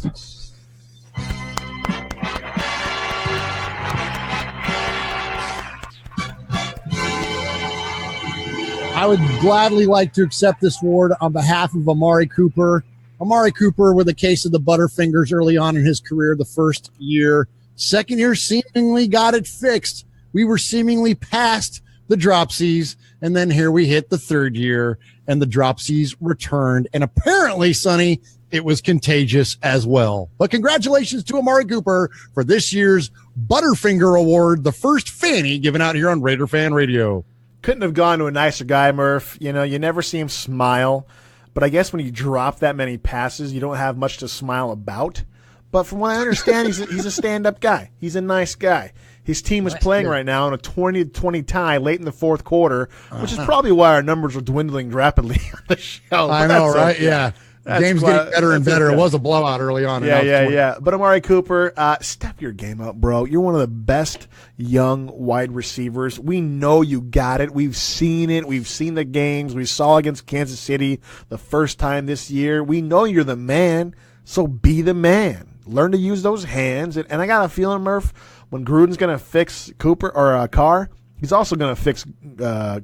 I would gladly like to accept this award on behalf of Amari Cooper. Amari Cooper with a case of the Butterfingers early on in his career, the first year. Second year seemingly got it fixed. We were seemingly past the dropsies, and then here we hit the third year, and the dropsies returned. And apparently, Sonny, it was contagious as well. But congratulations to Amari Cooper for this year's Butterfinger Award, the first Fanny given out here on Raider Fan Radio. Couldn't have gone to a nicer guy, Murph. You know, you never see him smile. But I guess when you drop that many passes, you don't have much to smile about. But from what I understand, he's a stand-up guy. He's a nice guy. His team is playing right now in a 20-20 tie late in the fourth quarter, which is probably why our numbers are dwindling rapidly on the show. I know, right? Okay. Yeah. Game's getting better and better. Okay. It was a blowout early on. Yeah. But Amari Cooper, step your game up, bro. You're one of the best young wide receivers. We know you got it. We've seen it. We've seen the games. We saw against Kansas City the first time this year. We know you're the man, so be the man. Learn to use those hands. And I got a feeling, Murph, when Gruden's going to fix Cooper or Carr, he's also going to fix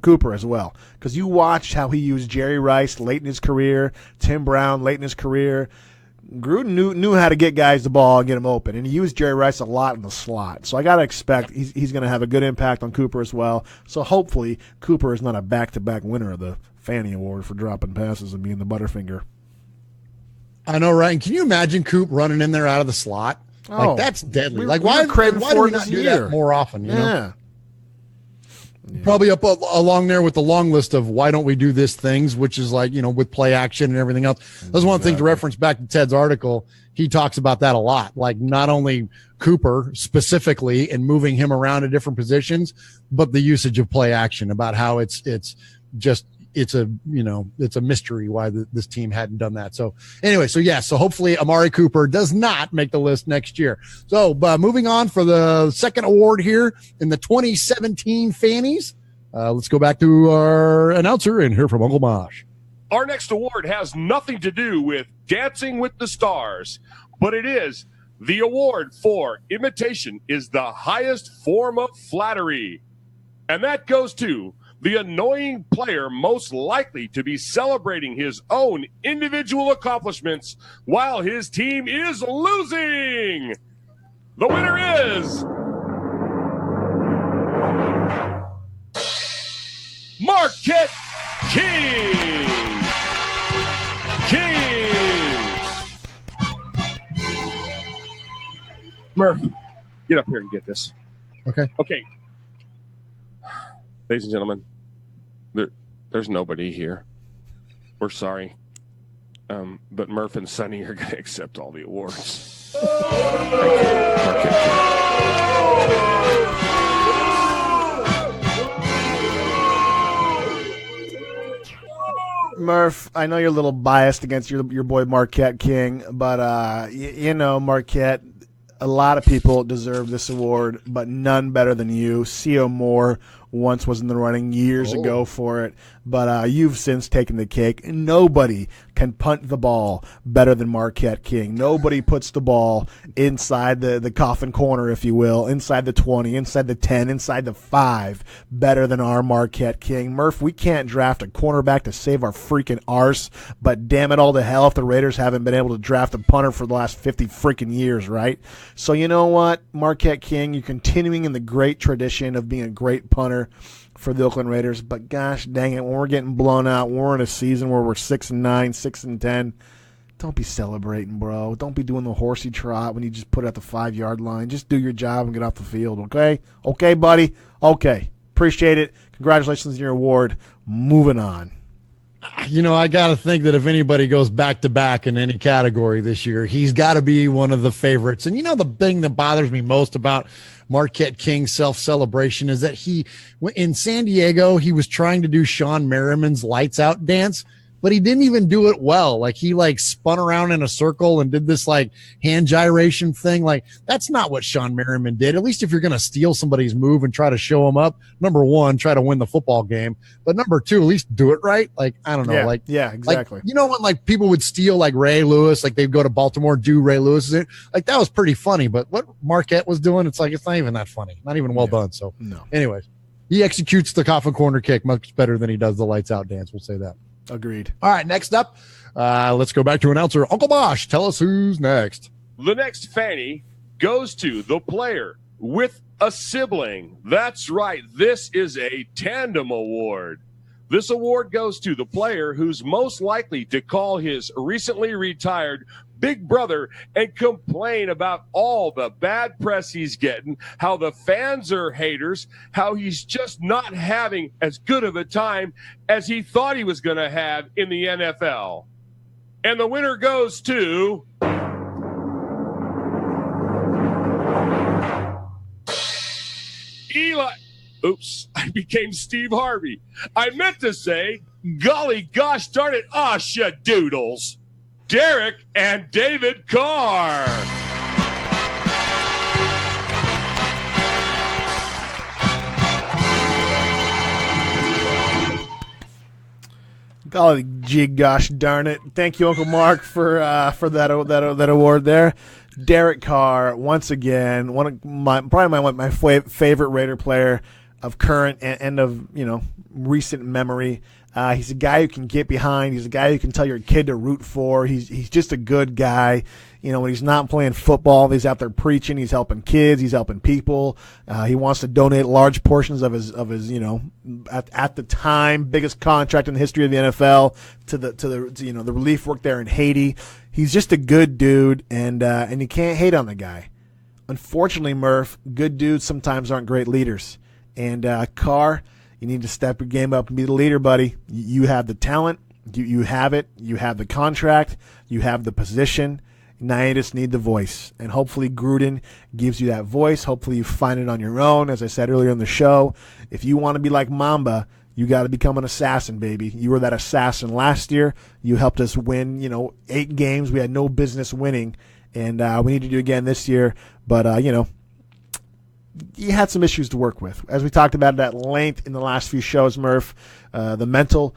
Cooper as well, because you watched how he used Jerry Rice late in his career, Tim Brown late in his career. Gruden knew how to get guys the ball and get them open, and he used Jerry Rice a lot in the slot. So I got to expect he's going to have a good impact on Cooper as well. So hopefully Cooper is not a back-to-back winner of the Fanny Award for dropping passes and being the Butterfinger. I know, right? And can you imagine Coop running in there out of the slot? Like, that's deadly. Like, why do we not do that more often? You know? Yeah. Probably up along there with the long list of why don't we do this things, which is like, you know, with play action and everything else. That's one thing to reference back to Ted's article. He talks about that a lot. Like, not only Cooper specifically and moving him around to different positions, but the usage of play action, about how it's a mystery why this team hadn't done that. So anyway, so hopefully Amari Cooper does not make the list next year. So moving on for the second award here in the 2017 Fannies. Let's go back to our announcer and hear from Uncle Mosh. Our next award has nothing to do with Dancing with the Stars, but it is the award for imitation is the highest form of flattery. And that goes to the annoying player most likely to be celebrating his own individual accomplishments while his team is losing. The winner is Marquette King. Murph, get up here and get this. Okay. Ladies and gentlemen, there's nobody here. We're sorry. But Murph and Sonny are going to accept all the awards. Thank you, Marquette King. Murph, I know you're a little biased against your boy Marquette King, but you know, Marquette, a lot of people deserve this award, but none better than you. C.O. Moore once was in the running years ago for it, but you've since taken the cake. Nobody can punt the ball better than Marquette King. Nobody puts the ball inside the coffin corner, if you will, inside the 20, inside the 10, inside the 5, better than our Marquette King. Murph, we can't draft a cornerback to save our freaking arse, but damn it all to hell if the Raiders haven't been able to draft a punter for the last 50 freaking years, right? So you know what, Marquette King, you're continuing in the great tradition of being a great punter for the Oakland Raiders, but gosh dang it, when we're getting blown out, we're in a season where we're 6-9, 6-10. Don't be celebrating, bro. Don't be doing the horsey trot when you just put it at the 5-yard line. Just do your job and get off the field, okay? Okay, buddy? Okay. Appreciate it. Congratulations on your award. Moving on. You know, I got to think that if anybody goes back-to-back in any category this year, he's got to be one of the favorites. And you know the thing that bothers me most about Marquette King's self-celebration is that he, in San Diego, he was trying to do Sean Merriman's Lights Out dance, but he didn't even do it well. Like, he spun around in a circle and did this hand gyration thing. Like, that's not what Sean Merriman did. At least if you're going to steal somebody's move and try to show them up, number one, try to win the football game. But number two, at least do it right. Like, I don't know. Yeah, exactly. You know when people would steal Ray Lewis, they'd go to Baltimore, do Ray Lewis. That was pretty funny. But what Marquette was doing, it's not even that funny. Not even well done. So no. Anyways, he executes the coffin corner kick much better than he does the lights out dance. We'll say that. Agreed. All right, next up, let's go back to announcer Uncle Bosch. Tell us who's next. The next Fanny goes to the player with a sibling. That's right. This is a tandem award. This award goes to the player who's most likely to call his recently retired big brother and complain about all the bad press he's getting, how the fans are haters, how he's just not having as good of a time as he thought he was going to have in the NFL. And the winner goes to Eli. Oops, I became Steve Harvey. I meant to say, golly gosh darn it, doodles. Derek and David Carr. Golly gee gosh darn it. Thank you, Uncle Mark, for that award there. Derek Carr, once again, probably my favorite Raider player of current and of recent memory. He's a guy who can get behind. He's a guy who can tell your kid to root for. He's just a good guy. When he's not playing football, he's out there preaching. He's helping kids. He's helping people. He wants to donate large portions of his at the time biggest contract in the history of the NFL to the relief work there in Haiti. He's just a good dude, and you can't hate on the guy. Unfortunately, Murph, good dudes sometimes aren't great leaders. And Carr, you need to step your game up and be the leader, buddy. You have the talent. You have it. You have the contract. You have the position. Now you just need the voice. And hopefully Gruden gives you that voice. Hopefully you find it on your own. As I said earlier in the show, if you want to be like Mamba, you got to become an assassin, baby. You were that assassin last year. You helped us win, 8 games we had no business winning. And we need to do it again this year. But, you had some issues to work with. As we talked about it at length in the last few shows, Murph, the mental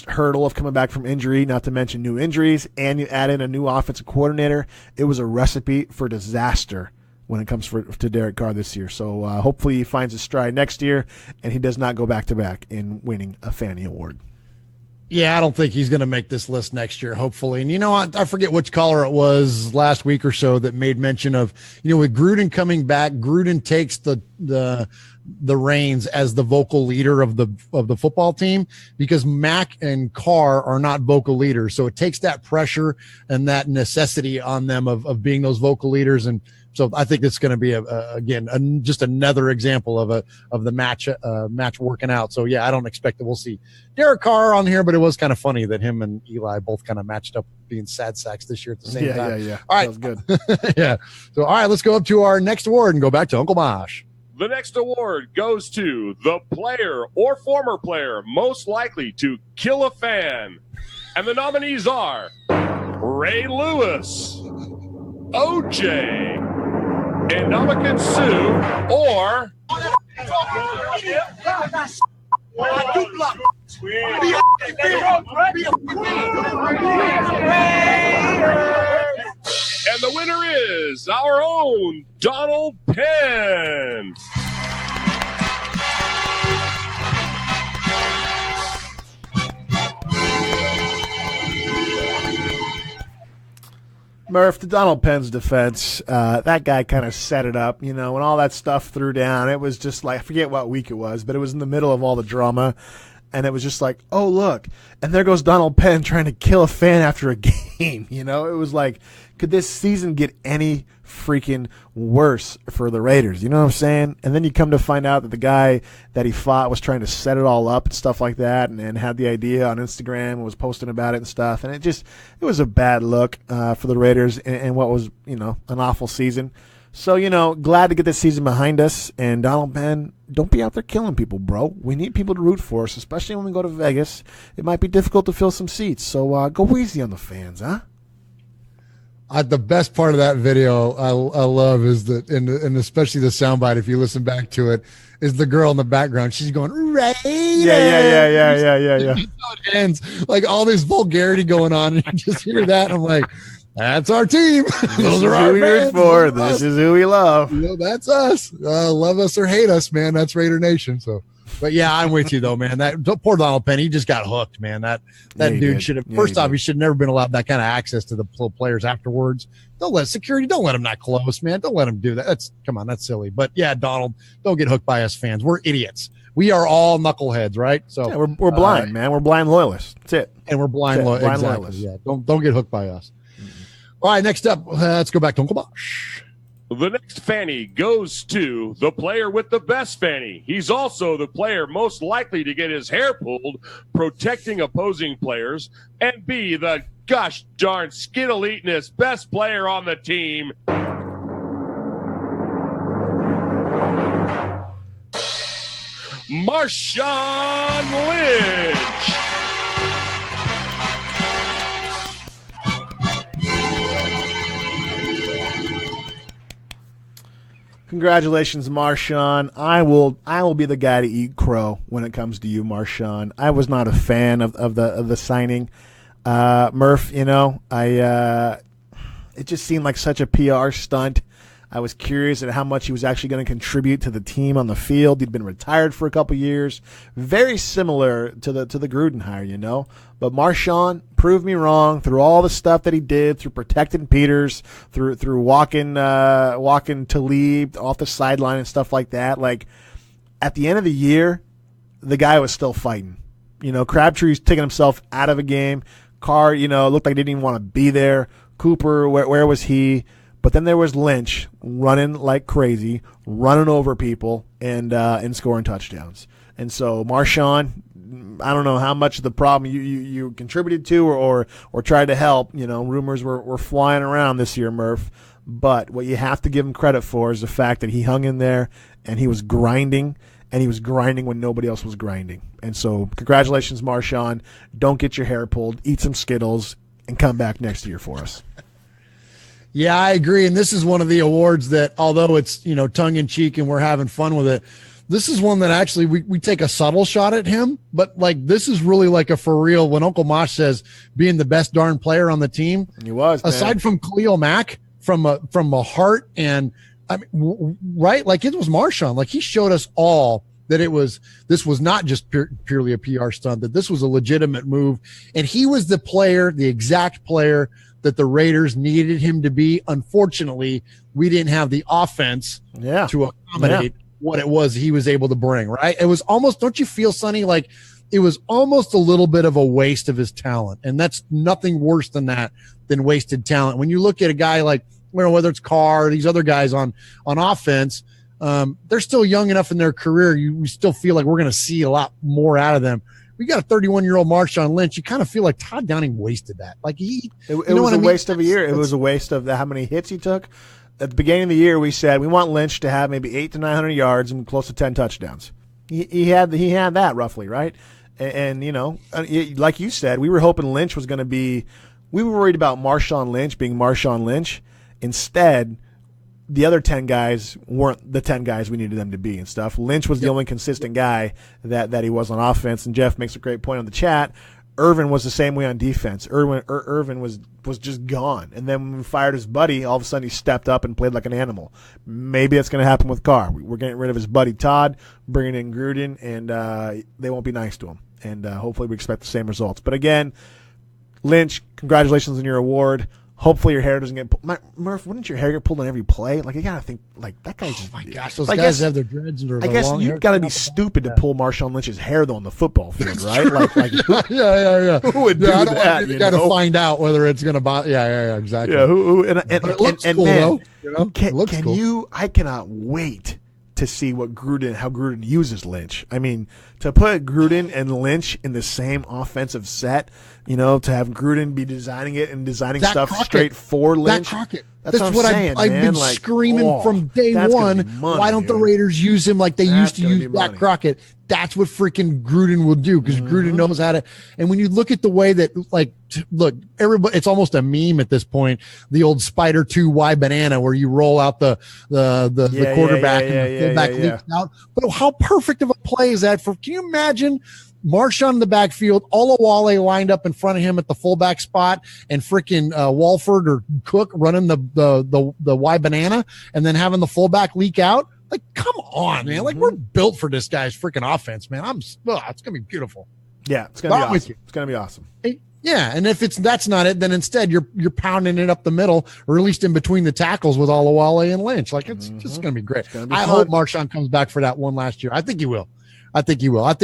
hurdle of coming back from injury, not to mention new injuries, and you add in a new offensive coordinator. It was a recipe for disaster when it comes to Derek Carr this year. So hopefully he finds his stride next year, and he does not go back-to-back in winning a Fanny Award. Yeah, I don't think he's going to make this list next year, hopefully. And, I forget which caller it was last week or so that made mention of, with Gruden coming back, Gruden takes the the reins as the vocal leader of the football team, because Mac and Carr are not vocal leaders. So it takes that pressure and that necessity on them of being those vocal leaders. And so I think it's going to be just another example of the match working out. So yeah, I don't expect that we'll see Derek Carr on here, but it was kind of funny that him and Eli both kind of matched up being sad sacks this year at the same time. Yeah. All right, that was good. yeah. So all right, let's go up to our next award and go back to Uncle Mosh. The next award goes to the player or former player most likely to kill a fan. And the nominees are Ray Lewis, OJ, Ndamukong Suh, or and the winner is our own Donald Penn. Murph, to Donald Penn's defense, that guy kind of set it up. When all that stuff threw down, it was just like, I forget what week it was, but it was in the middle of all the drama. And it was just like, oh, look. And there goes Donald Penn trying to kill a fan after a game. It was like, could this season get any freaking worse for the Raiders? You know what I'm saying? And then you come to find out that the guy that he fought was trying to set it all up and stuff like that, and had the idea on Instagram and was posting about it and stuff. And it was a bad look for the Raiders and what was, an awful season. So, glad to get this season behind us. And Donald Penn, don't be out there killing people, bro. We need people to root for us, especially when we go to Vegas. It might be difficult to fill some seats. So go easy on the fans, huh? The best part of that video I love is that, and especially the soundbite, if you listen back to it, is the girl in the background. She's going, Raiders! Yeah. It ends like all this vulgarity going on, and you just hear that, and I'm like, that's our team. Those are our fans. For. This is who we love. That's us. Love us or hate us, man. That's Raider Nation. So, but yeah, I'm with you though, man. That poor Donald Penn, he just got hooked, man. That dude should have. First off, he should have never been allowed that kind of access to the players afterwards. Don't let him that close, man. Don't let him do that. That's silly. But yeah, Donald, don't get hooked by us fans. We're idiots. We are all knuckleheads, right? So yeah, we're blind, man. We're blind loyalists. That's it. And we're blind loyalists. Yeah, don't get hooked by us. All right, next up, let's go back to Uncle Bosch. The next Fanny goes to the player with the best fanny. He's also the player most likely to get his hair pulled, protecting opposing players, and be the gosh darn skid-eliteness best player on the team. Marshawn Lynch. Congratulations, Marshawn. I will be the guy to eat crow when it comes to you, Marshawn. I was not a fan of the signing. Murph, it just seemed like such a PR stunt. I was curious at how much he was actually going to contribute to the team on the field. He'd been retired for a couple years. Very similar to the Gruden hire, But Marshawn proved me wrong through all the stuff that he did, through protecting Peters, through walking Talib off the sideline and stuff like that. Like, at the end of the year, the guy was still fighting. Crabtree's taking himself out of a game. Carr, looked like he didn't even want to be there. Cooper, where was he? But then there was Lynch running like crazy, running over people and scoring touchdowns. And so Marshawn, I don't know how much of the problem you contributed to or tried to help. Rumors were flying around this year, Murph. But what you have to give him credit for is the fact that he hung in there and he was grinding, and he was grinding when nobody else was grinding. And so congratulations, Marshawn. Don't get your hair pulled. Eat some Skittles and come back next year for us. Yeah, I agree. And this is one of the awards that, although it's, tongue in cheek and we're having fun with it, this is one that actually we take a subtle shot at him. But this is really like a for real, when Uncle Mosh says being the best darn player on the team. He was, man. Aside from Khalil Mack, from a heart and right? Like, it was Marshawn. Like, he showed us all that this was not just purely a PR stunt, that this was a legitimate move. And he was the exact player that the Raiders needed him to be. Unfortunately, we didn't have the offense to accommodate what it was he was able to bring, right? It was almost, don't you feel, Sonny, like it was almost a little bit of a waste of his talent. And that's nothing worse than that, than wasted talent. When you look at a guy like, whether it's Carr or these other guys on offense, they're still young enough in their career. We still feel like we're going to see a lot more out of them. We got a 31-year-old Marshawn Lynch. You kind of feel like Todd Downing wasted that. Like it was a waste of a year. It was a waste of how many hits he took. At the beginning of the year, we said we want Lynch to have maybe 800 to 900 yards and close to 10 touchdowns. He had that roughly, right? And like you said, we were hoping Lynch was going to be. We were worried about Marshawn Lynch being Marshawn Lynch. Instead, the other 10 guys weren't the 10 guys we needed them to be and stuff. Lynch was the only consistent guy that he was on offense. And Jeff makes a great point on the chat. Irvin was the same way on defense. Irvin was just gone. And then when we fired his buddy, all of a sudden he stepped up and played like an animal. Maybe that's going to happen with Carr. We're getting rid of his buddy Todd, bringing in Gruden, and they won't be nice to him. And hopefully we expect the same results. But again, Lynch, congratulations on your award. Hopefully your hair doesn't get pulled. Murph, wouldn't your hair get pulled on every play? Like, you got to think, like, that guy's just... Oh, my gosh, those guys have their dreads. I guess you've got to be stupid to pull Marshawn Lynch's hair, though, on the football field, right? Like yeah. Who would do that? You got to find out whether it's going to bother. Yeah, exactly. Yeah, it looks cool, man, though. I cannot wait to see how Gruden uses Lynch. I mean, to put Gruden and Lynch in the same offensive set, to have Gruden be designing it and designing stuff straight for Lynch. That's what I'm saying, I've been screaming from day one. Why don't the Raiders use him like they used to use Dak Crockett? That's what freaking Gruden will do, because Gruden knows how to. And when you look at the way that, look, everybody, it's almost a meme at this point. The old Spider 2 Y banana, where you roll out the quarterback and the fullback leaks out. But how perfect of a play is that? Can you imagine Marshawn in the backfield, Olawale lined up in front of him at the fullback spot, and freaking Walford or Cook running the Y banana, and then having the fullback leak out? Like, come on, man! Like, we're built for this guy's freaking offense, man. It's gonna be beautiful. Yeah, it's gonna be awesome. It's gonna be awesome. Yeah, and if that's not it, then instead you're pounding it up the middle, or at least in between the tackles with Olawale and Lynch. Like, it's just gonna be great. I hope Marshawn comes back for that one last year. I think he will. I think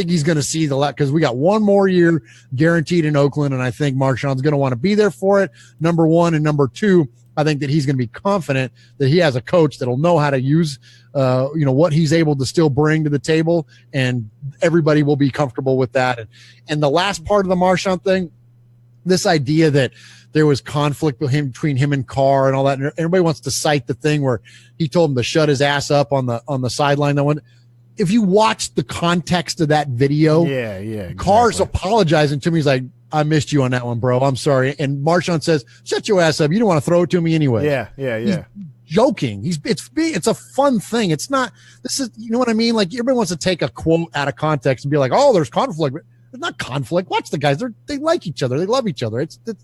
he's going to see because we got one more year guaranteed in Oakland, and I think Marshawn's going to want to be there for it, number one. And number two, I think that he's going to be confident that he has a coach that'll know how to use, what he's able to still bring to the table, and everybody will be comfortable with that. And the last part of the Marshawn thing, this idea that there was conflict between him and Carr and all that, and everybody wants to cite the thing where he told him to shut his ass up on the sideline. That one. If you watch the context of that video, exactly. Carr's apologizing to me. He's like, I missed you on that one, bro. I'm sorry. And Marshawn says, shut your ass up. You don't want to throw it to me anyway. Yeah. He's joking. It's a fun thing. It's not, this is, you know what I mean? Like, everybody wants to take a quote out of context and be like, oh, there's conflict. There's not conflict. Watch the guys. They like each other. They love each other. It's good.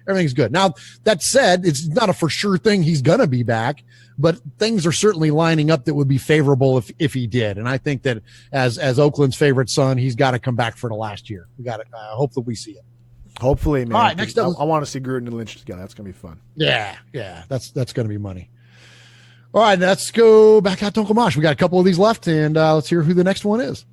Everything's good. Now, that said, it's not a for sure thing he's going to be back, but things are certainly lining up that would be favorable if he did. And I think that as Oakland's favorite son, he's got to come back for the last year. We got to hope that we see it. Hopefully, man. All right, next up, I want to see Gruden and Lynch together. That's going to be fun. Yeah. That's going to be money. All right, let's go back out to Uncle Mosh. We got a couple of these left, and let's hear who the next one is.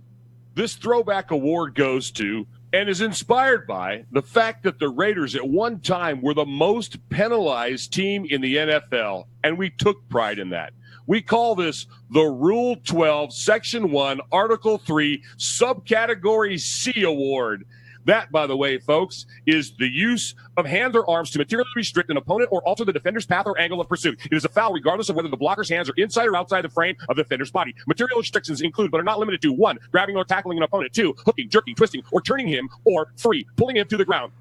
This throwback award goes to and is inspired by the fact that the Raiders at one time were the most penalized team in the NFL, and we took pride in that. We call this the Rule 12, Section 1, Article 3, Subcategory C Award. That, by the way, folks, is the use of hands or arms to materially restrict an opponent or alter the defender's path or angle of pursuit. It is a foul regardless of whether the blocker's hands are inside or outside the frame of the defender's body. Material restrictions include, but are not limited to, 1, grabbing or tackling an opponent, 2, hooking, jerking, twisting, or turning him, or 3, pulling him to the ground.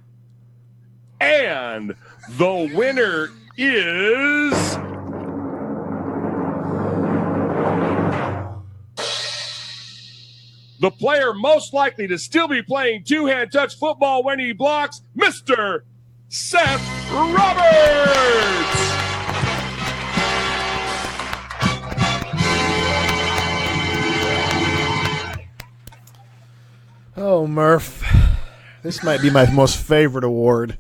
And the winner is... the player most likely to still be playing two-hand touch football when he blocks, Mr. Seth Roberts. Oh, Murph. This might be my most favorite award.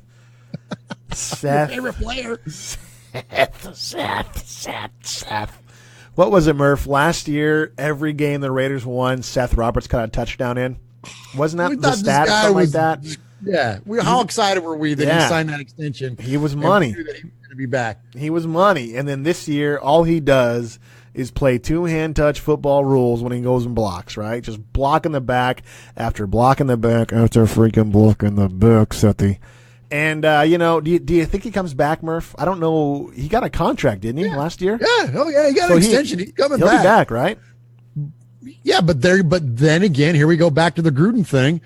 Seth. Favorite player. Seth. Well, What was it, Murph? Last year, every game the Raiders won, Seth Roberts caught a touchdown in. Wasn't that the stat or something like that? Yeah. How excited were we that he signed that extension? He was money. We knew that he was going to be back. He was money. And then this year, all he does is play two-hand touch football rules when he goes and blocks, right? Just blocking the back after blocking the back after freaking blocking the back, Sethy. And, do you think he comes back, Murph? I don't know. He got a contract, didn't he, last year? Yeah. Oh, yeah. He got an extension. He's coming back. He'll be back, right? Yeah, but then again, here we go back to the Gruden thing.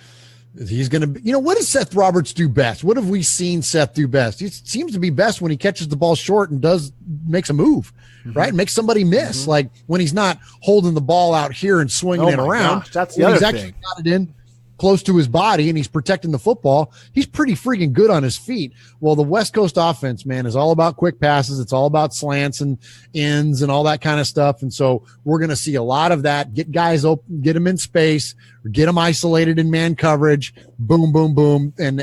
He's going to, what does Seth Roberts do best? What have we seen Seth do best? He seems to be best when he catches the ball short and makes a move, right? Makes somebody miss. Like when he's not holding the ball out here and swinging it around. Gosh, that's the other he's thing. Actually got it in close to his body and he's protecting the football. He's pretty freaking good on his feet. Well, the West Coast offense, man, is all about quick passes. It's all about slants and ends and all that kind of stuff. And so we're going to see a lot of that. Get guys open, get them in space, or get them isolated in man coverage. Boom, boom, boom. And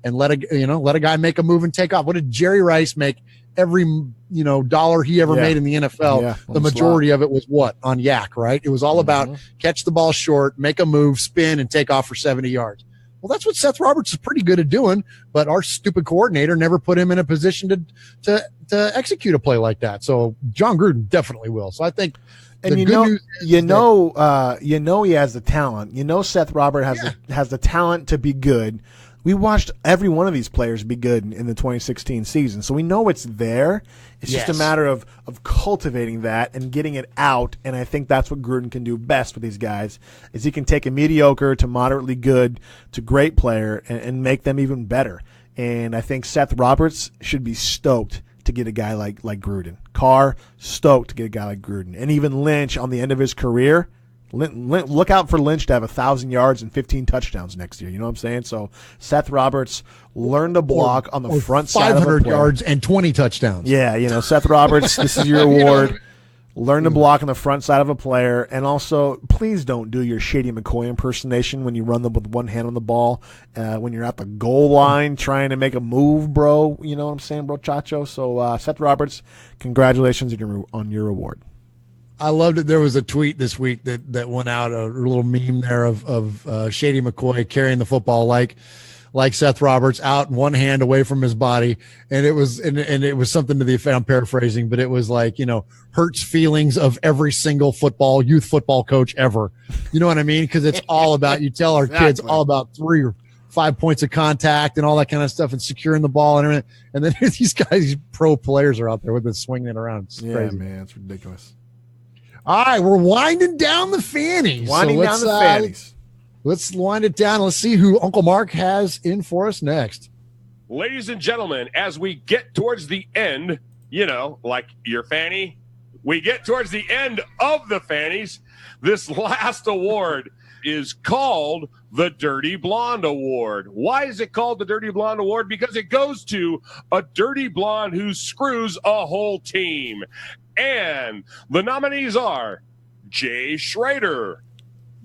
let a guy make a move and take off. What did Jerry Rice make? Every dollar he ever made in the NFL, the majority of it was on yak, right? It was all about catch the ball short, make a move, spin, and take off for 70 yards. Well, that's what Seth Roberts is pretty good at doing, but our stupid coordinator never put him in a position to execute a play like that. So John Gruden definitely will. So I think, and he has the talent. Seth Roberts has the talent to be good. We watched every one of these players be good in the 2016 season, so we know it's there. It's just a matter of cultivating that and getting it out, and I think that's what Gruden can do best with these guys, is he can take a mediocre to moderately good to great player and make them even better. And I think Seth Roberts should be stoked to get a guy like Gruden. Carr, stoked to get a guy like Gruden. And even Lynch on the end of his career, look out for Lynch to have 1,000 yards and 15 touchdowns next year. You know what I'm saying? So Seth Roberts, learn to block on the front side of a 500 yards and 20 touchdowns. Yeah, Seth Roberts, this is your award. Learn to block on the front side of a player. And also, please don't do your Shady McCoy impersonation when you run them with one hand on the ball, when you're at the goal line trying to make a move, bro. You know what I'm saying, bro, Chacho? So, Seth Roberts, congratulations on your award. I loved it. There was a tweet this week that went out, a little meme there of Shady McCoy carrying the football like Seth Roberts, out one hand away from his body, and it was something to the effect, I'm paraphrasing, but it was like, hurts feelings of every single youth football coach ever. You know what I mean? Because it's all about, you tell our kids all about 3 or 5 points of contact and all that kind of stuff and securing the ball and everything. And then these guys, these pro players are out there with it swinging it around. It's crazy. Man, it's ridiculous. All right, we're winding down the Fannies. Let's wind it down. Let's see who Uncle Mark has in for us next. Ladies and gentlemen, as we get towards the end, like your Fanny, we get towards the end of the Fannies. This last award is called the Dirty Blonde Award. Why is it called the Dirty Blonde Award? Because it goes to a dirty blonde who screws a whole team. And the nominees are Jay Schrader,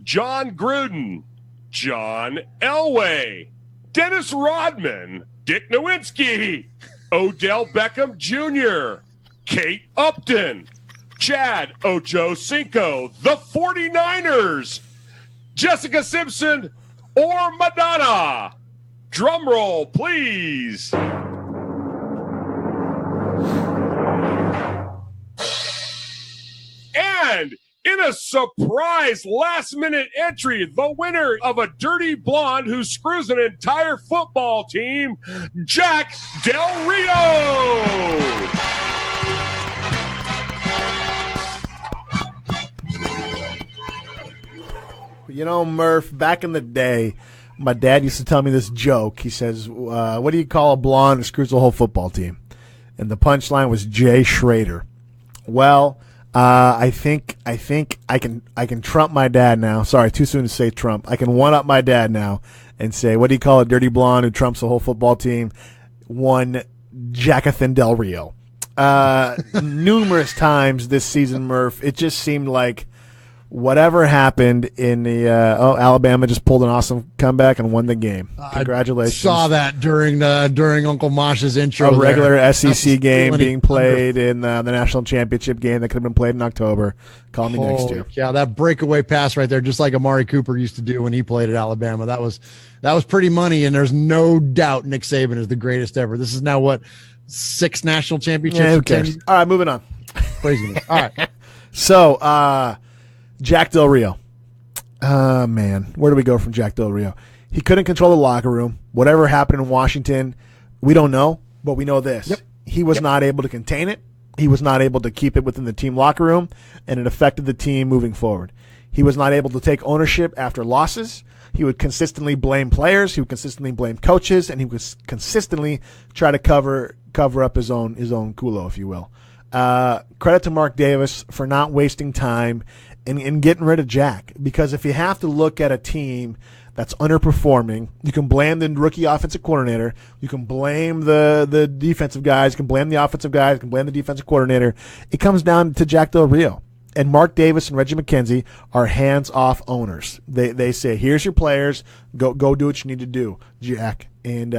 John Gruden, John Elway, Dennis Rodman, Dick Nowinski, Odell Beckham Jr., Kate Upton, Chad Ochocinco, the 49ers, Jessica Simpson, or Madonna. Drum roll, please. And in a surprise last-minute entry, the winner of a dirty blonde who screws an entire football team, Jack Del Rio. Murph, back in the day, my dad used to tell me this joke. He says, what do you call a blonde who screws the whole football team? And the punchline was Jay Schrader. Well, I think I can trump my dad now. Sorry, too soon to say Trump. I can one up my dad now and say, what do you call a dirty blonde who trumps the whole football team? One Jackathan Del Rio. Numerous times this season, Murph, it just seemed like whatever happened in the Alabama just pulled an awesome comeback and won the game. Congratulations. I saw that during Uncle Mosh's intro. A regular SEC game being played in the national championship game that could have been played in October. Call me next year. Yeah, that breakaway pass right there, just like Amari Cooper used to do when he played at Alabama. That was pretty money, and there's no doubt Nick Saban is the greatest ever. This is now what, 6 national championships? Yeah, who cares? All right, moving on. Crazy. All right. So, Jack Del Rio. Man, where do we go from Jack Del Rio? He couldn't control the locker room. Whatever happened in Washington, we don't know, but we know this. Yep. He was not able to contain it. He was not able to keep it within the team locker room, and it affected the team moving forward. He was not able to take ownership after losses. He would consistently blame players. He would consistently blame coaches, and he would consistently try to cover up his own culo, if you will. Credit to Mark Davis for not wasting time and getting rid of Jack, because if you have to look at a team that's underperforming, you can blame the rookie offensive coordinator, you can blame the defensive guys, you can blame the offensive guys, you can blame the defensive coordinator. It comes down to Jack Del Rio. And Mark Davis and Reggie McKenzie are hands-off owners. They say, here's your players, go do what you need to do, Jack. And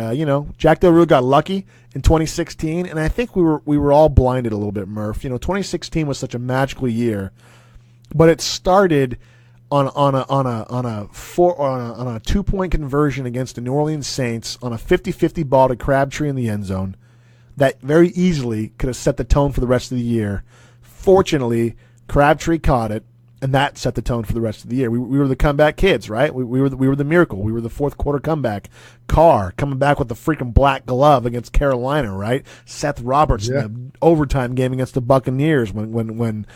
Jack Del Rio got lucky in 2016, and I think we were all blinded a little bit, Murph. 2016 was such a magical year, but it started on a 2-point conversion against the New Orleans Saints on a 50-50 ball to Crabtree in the end zone that very easily could have set the tone for the rest of the year. Fortunately, Crabtree caught it, and that set the tone for the rest of the year. We were the comeback kids, right? We were the miracle. We were the fourth quarter comeback. Carr coming back with the freaking black glove against Carolina, right? Seth Roberts in the overtime game against the Buccaneers when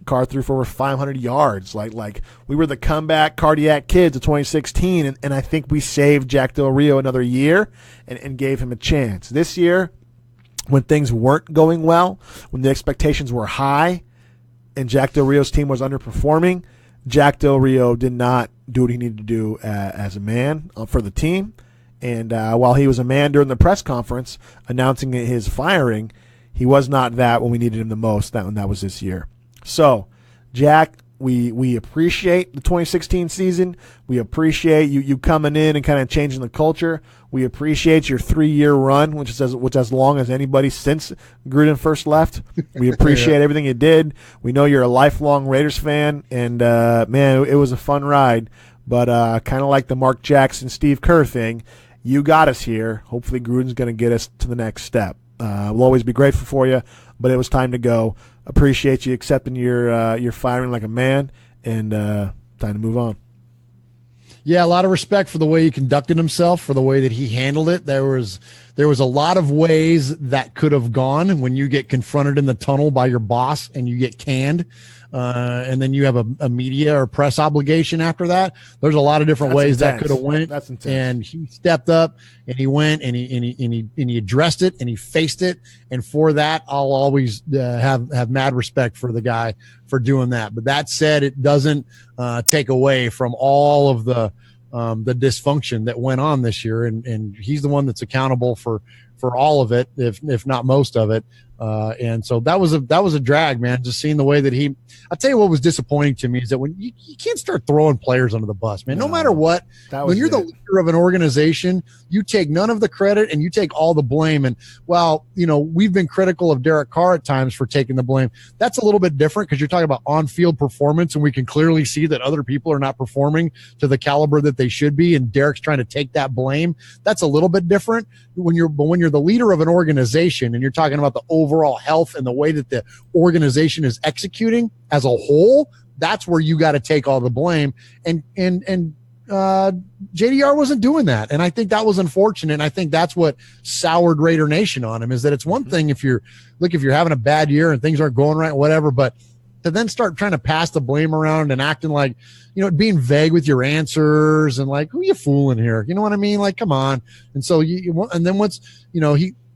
Carr threw for over 500 yards. Like we were the comeback cardiac kids of 2016, and I think we saved Jack Del Rio another year and gave him a chance. This year, when things weren't going well, when the expectations were high, and Jack Del Rio's team was underperforming, Jack Del Rio did not do what he needed to do as a man for the team. And while he was a man during the press conference announcing his firing, he was not that when we needed him the most. That was this year. So, Jack, we appreciate the 2016 season. We appreciate you coming in and kind of changing the culture. We appreciate your 3-year run, which is as long as anybody since Gruden first left. We appreciate everything you did. We know you're a lifelong Raiders fan, and man, it was a fun ride. But kind of like the Mark Jackson, Steve Kerr thing, you got us here. Hopefully Gruden's going to get us to the next step. We'll always be grateful for you, but it was time to go. Appreciate you accepting your firing like a man, and time to move on. Yeah, a lot of respect for the way he conducted himself, for the way that he handled it. There was a lot of ways that could have gone when you get confronted in the tunnel by your boss and you get canned. And then you have a media or press obligation after that. There's a lot of different ways that could have went. That's intense. And he stepped up and he went and he addressed it and he faced it. And for that, I'll always have mad respect for the guy for doing that. But that said, it doesn't take away from all of the dysfunction that went on this year. And he's the one that's accountable for all of it, if not most of it. And so that was a drag, man. Just seeing the way that I'll tell you what was disappointing to me is that when you can't start throwing players under the bus, man, no matter what, when you're the leader of an organization, you take none of the credit and you take all the blame. And while, we've been critical of Derek Carr at times for taking the blame, that's a little bit different because you're talking about on-field performance and we can clearly see that other people are not performing to the caliber that they should be. And Derek's trying to take that blame. That's a little bit different when you're the leader of an organization and you're talking about the overall health and the way that the organization is executing as a whole. That's where you got to take all the blame. And JDR wasn't doing that. And I think that was unfortunate. And I think that's what soured Raider Nation on him, is that it's one thing if you're having a bad year and things aren't going right, whatever, but to then start trying to pass the blame around and acting like, being vague with your answers and like, who you fooling here? You know what I mean? Like, come on. And so and then once,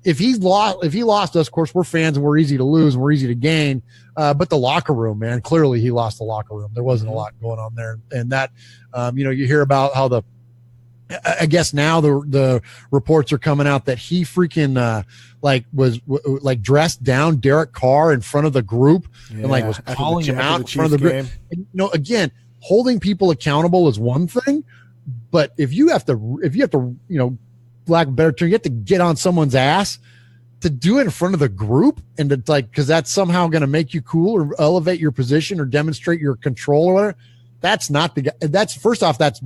if he lost us, of course, we're fans and we're easy to lose and we're easy to gain. But the locker room, man, clearly he lost the locker room. There wasn't a lot going on there. And that, you hear about how the I guess now the reports are coming out that he freaking was dressed down Derek Carr in front of the group and was calling him out in front of the group. And, again, holding people accountable is one thing, but if you have to, lack of a better term, you have to get on someone's ass to do it in front of the group, and it's because that's somehow going to make you cool or elevate your position or demonstrate your control or whatever. That's not the guy. That's first off, that's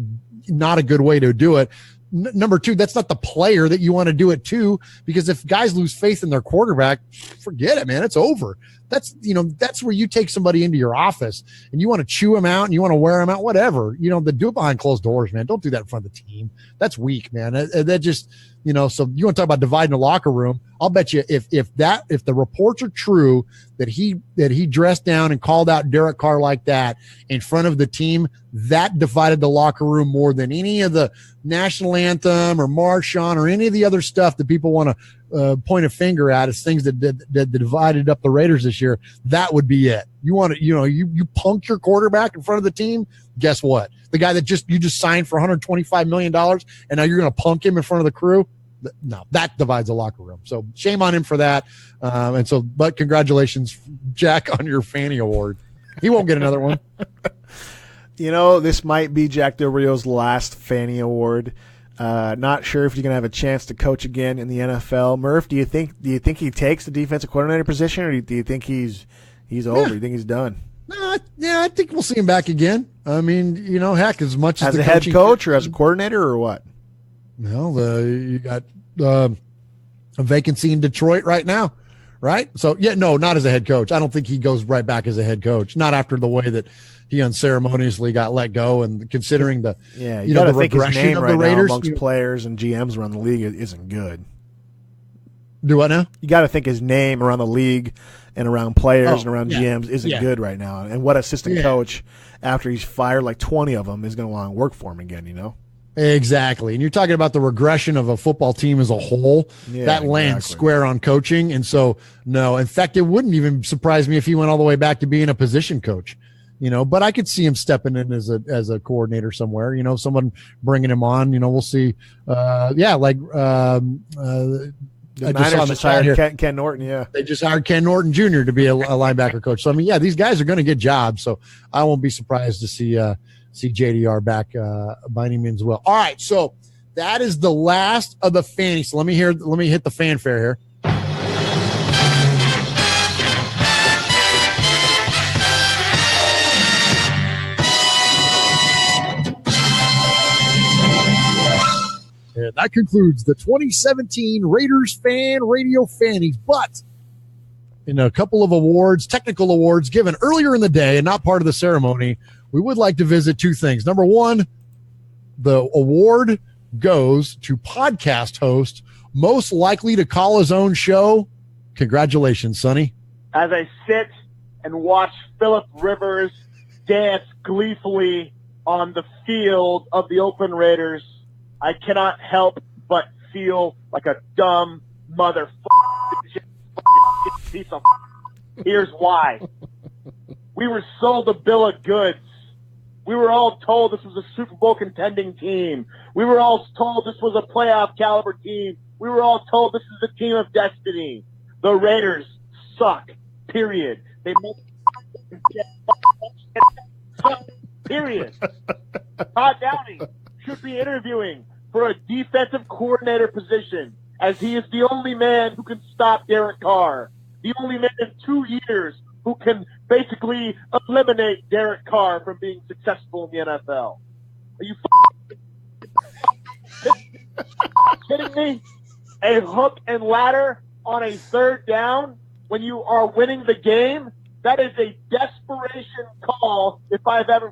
not a good way to do it. Number two, that's not the player that you want to do it to, because if guys lose faith in their quarterback, forget it, man. It's over. That's where you take somebody into your office and you want to chew them out and you want to wear them out, whatever, do it behind closed doors, man. Don't do that in front of the team. That's weak, man. That just, so you want to talk about dividing the locker room. I'll bet you if the reports are true that he dressed down and called out Derek Carr like that in front of the team, that divided the locker room more than any of the national anthem or march on or any of the other stuff that people want to point a finger at as things that divided up the Raiders this year. That would be it. You want to, you punk your quarterback in front of the team. Guess what? The guy that you just signed for $125 million and now you're going to punk him in front of the crew. No, that divides the locker room. So shame on him for that. But congratulations, Jack, on your Fanny Award. He won't get another one. This might be Jack Del Rio's last Fanny Award. Not sure if you're going to have a chance to coach again in the NFL. Murph, do you think he takes the defensive coordinator position, or do you think he's over? Do you think he's done? No, I think we'll see him back again. I mean, heck, as much as a head coach or as a coordinator or what? Well, you got a vacancy in Detroit right now, right? So, not as a head coach. I don't think he goes right back as a head coach, not after the way that he unceremoniously got let go, and considering the the regression of the Raiders amongst players and GMs around the league isn't good. Do what now? You got to think his name around the league and around players and around GMs isn't good right now. And what assistant coach, after he's fired like 20 of them, is going to want to work for him again? Exactly. And you're talking about the regression of a football team as a whole. That lands square on coaching. And so, no, in fact, it wouldn't even surprise me if he went all the way back to being a position coach, but I could see him stepping in as a coordinator somewhere, someone bringing him on, we'll see. The Niners just hired Ken Norton, They just hired Ken Norton Jr. to be a linebacker coach. So, these guys are going to get jobs. So I won't be surprised to see JDR back by any means as well. All right, so that is the last of the Fanny. So let me hit the fanfare here. And that concludes the 2017 Raiders Fan Radio Fannies. But in a couple of awards, technical awards given earlier in the day and not part of the ceremony, we would like to visit two things. Number one, the award goes to podcast host most likely to call his own show. Congratulations, Sonny. As I sit and watch Phillip Rivers dance gleefully on the field of the Oakland Raiders, I cannot help but feel like a dumb motherfucker piece of. Here's why. We were sold a bill of goods. We were all told this was a Super Bowl contending team. We were all told this was a playoff caliber team. We were all told this is a team of destiny. The Raiders suck. Period. They suck. Period. Todd Downing should be interviewing for a defensive coordinator position, as he is the only man who can stop Derek Carr. The only man in 2 years who can basically eliminate Derek Carr from being successful in the NFL. Are you kidding me? A hook and ladder on a third down when you are winning the game? That is a desperation call if I've ever.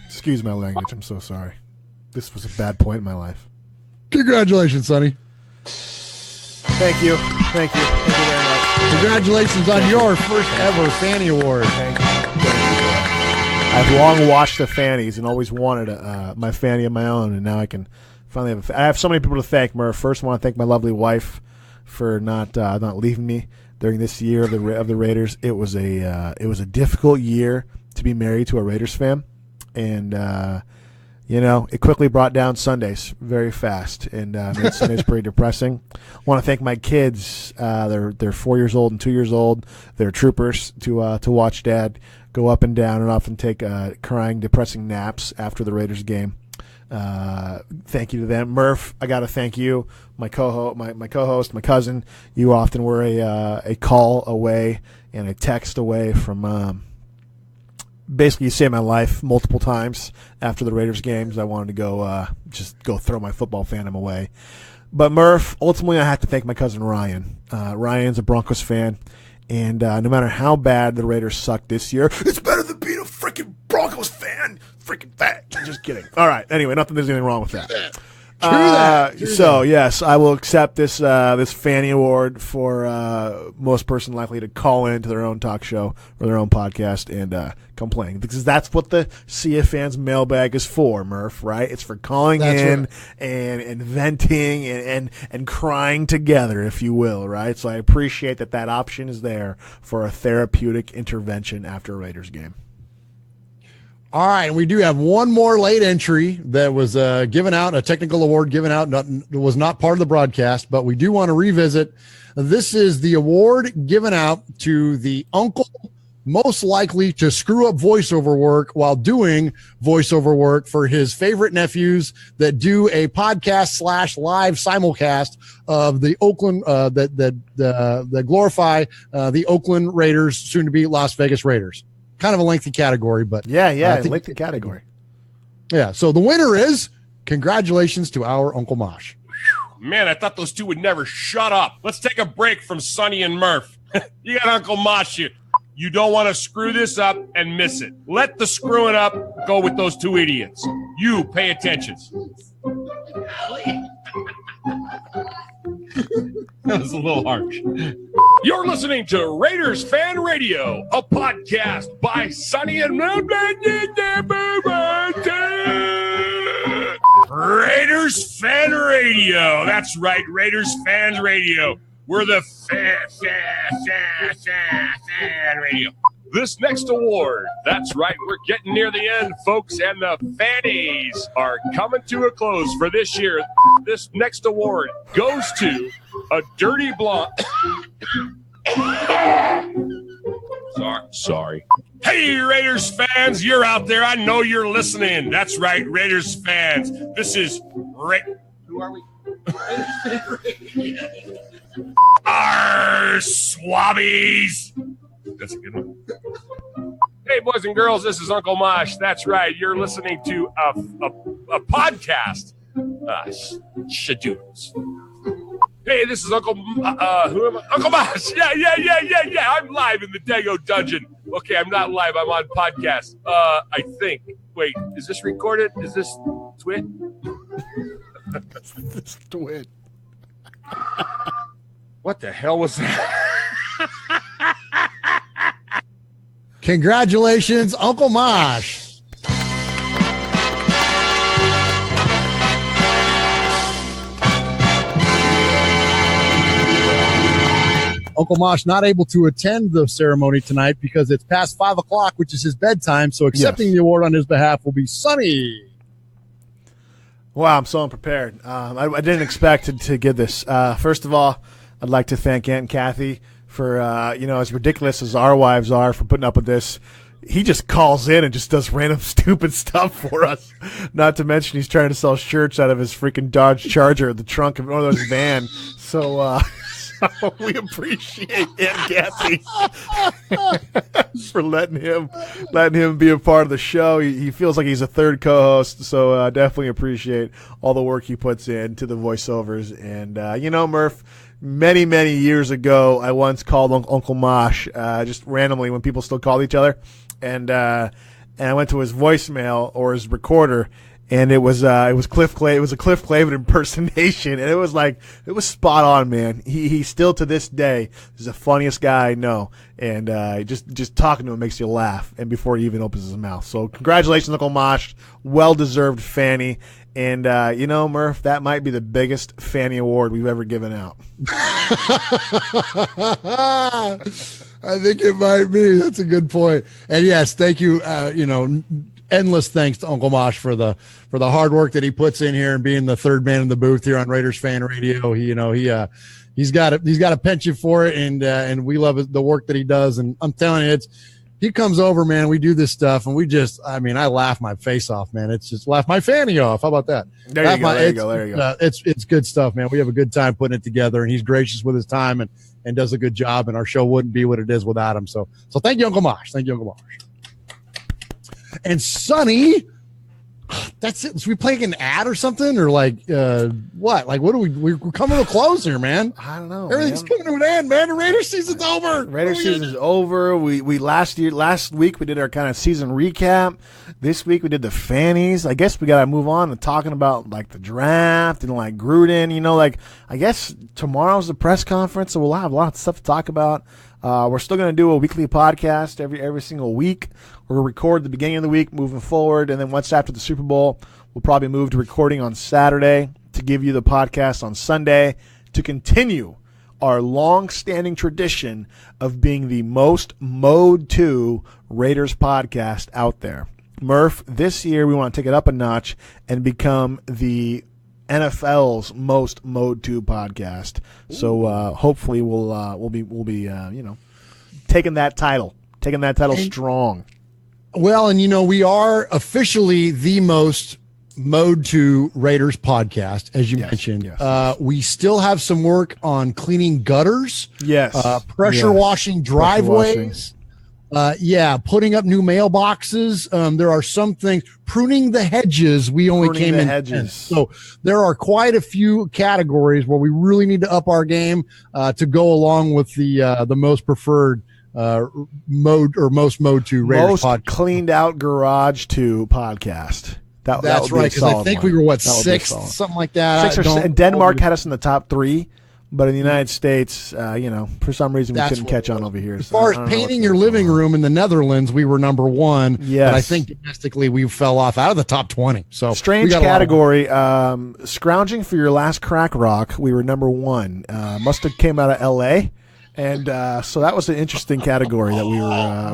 Excuse my language. I'm so sorry. This was a bad point in my life. Congratulations, Sonny. Thank you. Thank you. Thank you very much. Congratulations on your first ever Fanny Award. Thank you. I've long watched the Fannies and always wanted my Fanny of my own, and now I can finally have I have so many people to thank, Murph. First, I want to thank my lovely wife for not leaving me during this year of the Raiders. It was a difficult year to be married to a Raiders fan, and it quickly brought down Sundays very fast and made Sundays pretty depressing. I want to thank my kids. They're 4 years old and 2 years old. They're troopers to watch Dad go up and down and often take crying, depressing naps after the Raiders game. Thank you to them. Murph, I got to thank you, my co-host, my cousin. You often were a call away and a text away from basically you saved my life multiple times after the Raiders games. I wanted to go go throw my football fandom away. But Murph, ultimately I have to thank my cousin Ryan. Ryan's a Broncos fan, and no matter how bad the Raiders suck this year, it's better than being a freaking Broncos fan. Freaking fact. Just kidding. All right. Anyway, there's anything wrong with that. Yes, I will accept this Fanny Award for most person likely to call into their own talk show or their own podcast and complain, because that's what the CF Fans mailbag is for, Murph. Right? It's for calling in and venting and crying together, if you will. Right? So I appreciate that option is there for a therapeutic intervention after a Raiders game. All right, and we do have one more late entry that was given out, a technical award given out, was not part of the broadcast, but we do want to revisit. This is the award given out to the uncle most likely to screw up voiceover work while doing voiceover work for his favorite nephews that do a podcast / live simulcast of the Oakland that glorify the Oakland Raiders, soon to be Las Vegas Raiders. Kind of a lengthy category, but lengthy category. Yeah. So the winner is, congratulations to our Uncle Mosh. Man, I thought those two would never shut up. Let's take a break from Sonny and Murph. You got Uncle Mosh here. You don't want to screw this up and miss it. Let the screwing up go with those two idiots. You pay attention. That was a little harsh. You're listening to Raiders Fan Radio, a podcast by Sonny and Raiders Fan Radio. That's right, Raiders Fans Radio. We're the fan radio. This next award, that's right, we're getting near the end, folks, and the Fannies are coming to a close for this year. This next award goes to a dirty blonde. Sorry. Hey, Raiders fans, you're out there. I know you're listening. That's right, Raiders fans. This is Who are we? Our swabbies. That's a good one. Hey, boys and girls, this is Uncle Mosh. That's right. You're listening to a podcast. Shadoos. Hey, this is Uncle. Who am I? Uncle Mosh. Yeah. I'm live in the Dago Dungeon. Okay, I'm not live. I'm on podcast. I think. Wait, is this recorded? Is this twit? This twit. What the hell was that? Congratulations, Uncle Mosh. Uncle Mosh not able to attend the ceremony tonight because it's past 5 o'clock, which is his bedtime. So accepting the award on his behalf will be Sonny. Wow, I'm so unprepared. I didn't expect to get this. First of all, I'd like to thank Aunt Kathy for, as ridiculous as our wives are, for putting up with this. He just calls in and just does random stupid stuff for us. Not to mention he's trying to sell shirts out of his freaking Dodge Charger, the trunk of his van. So we appreciate Aunt Kathy for letting him be a part of the show. He feels like he's a third co-host, so definitely appreciate all the work he puts into the voiceovers. And Murph, many, many years ago, I once called Uncle Mosh just randomly when people still called each other, and I went to his voicemail or his recorder, and it was Cliff Clay. It was a Cliff Clavin impersonation, and it was spot on, man. He still to this day is the funniest guy I know, and just talking to him makes you laugh, and before he even opens his mouth. So congratulations, Uncle Mosh, well deserved Fanny. And, Murph, that might be the biggest Fanny Award we've ever given out. I think it might be. That's a good point. And, yes, thank you. endless thanks to Uncle Mosh for the hard work that he puts in here and being the third man in the booth here on Raiders Fan Radio. He's got a penchant for it, and we love the work that he does. And I'm telling you, he comes over, man. We do this stuff, and I laugh my face off, man. It's just laugh my fanny off. How about that? There you go. It's good stuff, man. We have a good time putting it together, and he's gracious with his time and does a good job. And our show wouldn't be what it is without him. So thank you, Uncle Mosh. Thank you, Uncle Mosh. And Sonny, that's it. So we playing an ad or something, or what? Like, what are we're coming to a close here, man. I don't know. Everything's coming to an end, man. The Raiders season's over. Raiders season's over. We last week we did our kind of season recap. This week we did the Fannies. I guess we got to move on to talking about like the draft and like Gruden. I guess tomorrow's the press conference, so we'll have a lot of stuff to talk about. We're still going to do a weekly podcast every single week. We'll record the beginning of the week moving forward, and then once after the Super Bowl, we'll probably move to recording on Saturday to give you the podcast on Sunday to continue our long-standing tradition of being the most Mode 2 Raiders podcast out there. Murph, this year we want to take it up a notch and become the NFL's most Mode 2 podcast. So hopefully we'll be taking that title strong. Well, and we are officially the most Mode 2 Raiders podcast, as you mentioned. Yes. We still have some work on cleaning gutters. Yes. Pressure washing driveways. Putting up new mailboxes. There are some things. Pruning the hedges. We only came in hedges. So there are quite a few categories where we really need to up our game to go along with the most preferred mode or most Mode 2 Raiders most podcast. Cleaned out garage 2 podcast. That's right, because I think we were sixth, something like that. And Denmark had us in the top 3, but in the United States, for some reason we couldn't catch on over here. As far as painting your living room in the Netherlands, we were number 1. Yes. But I think domestically we fell off out of the top 20. So strange category. Scrounging for your last crack rock, we were number 1. Must have came out of L.A. And so that was an interesting category that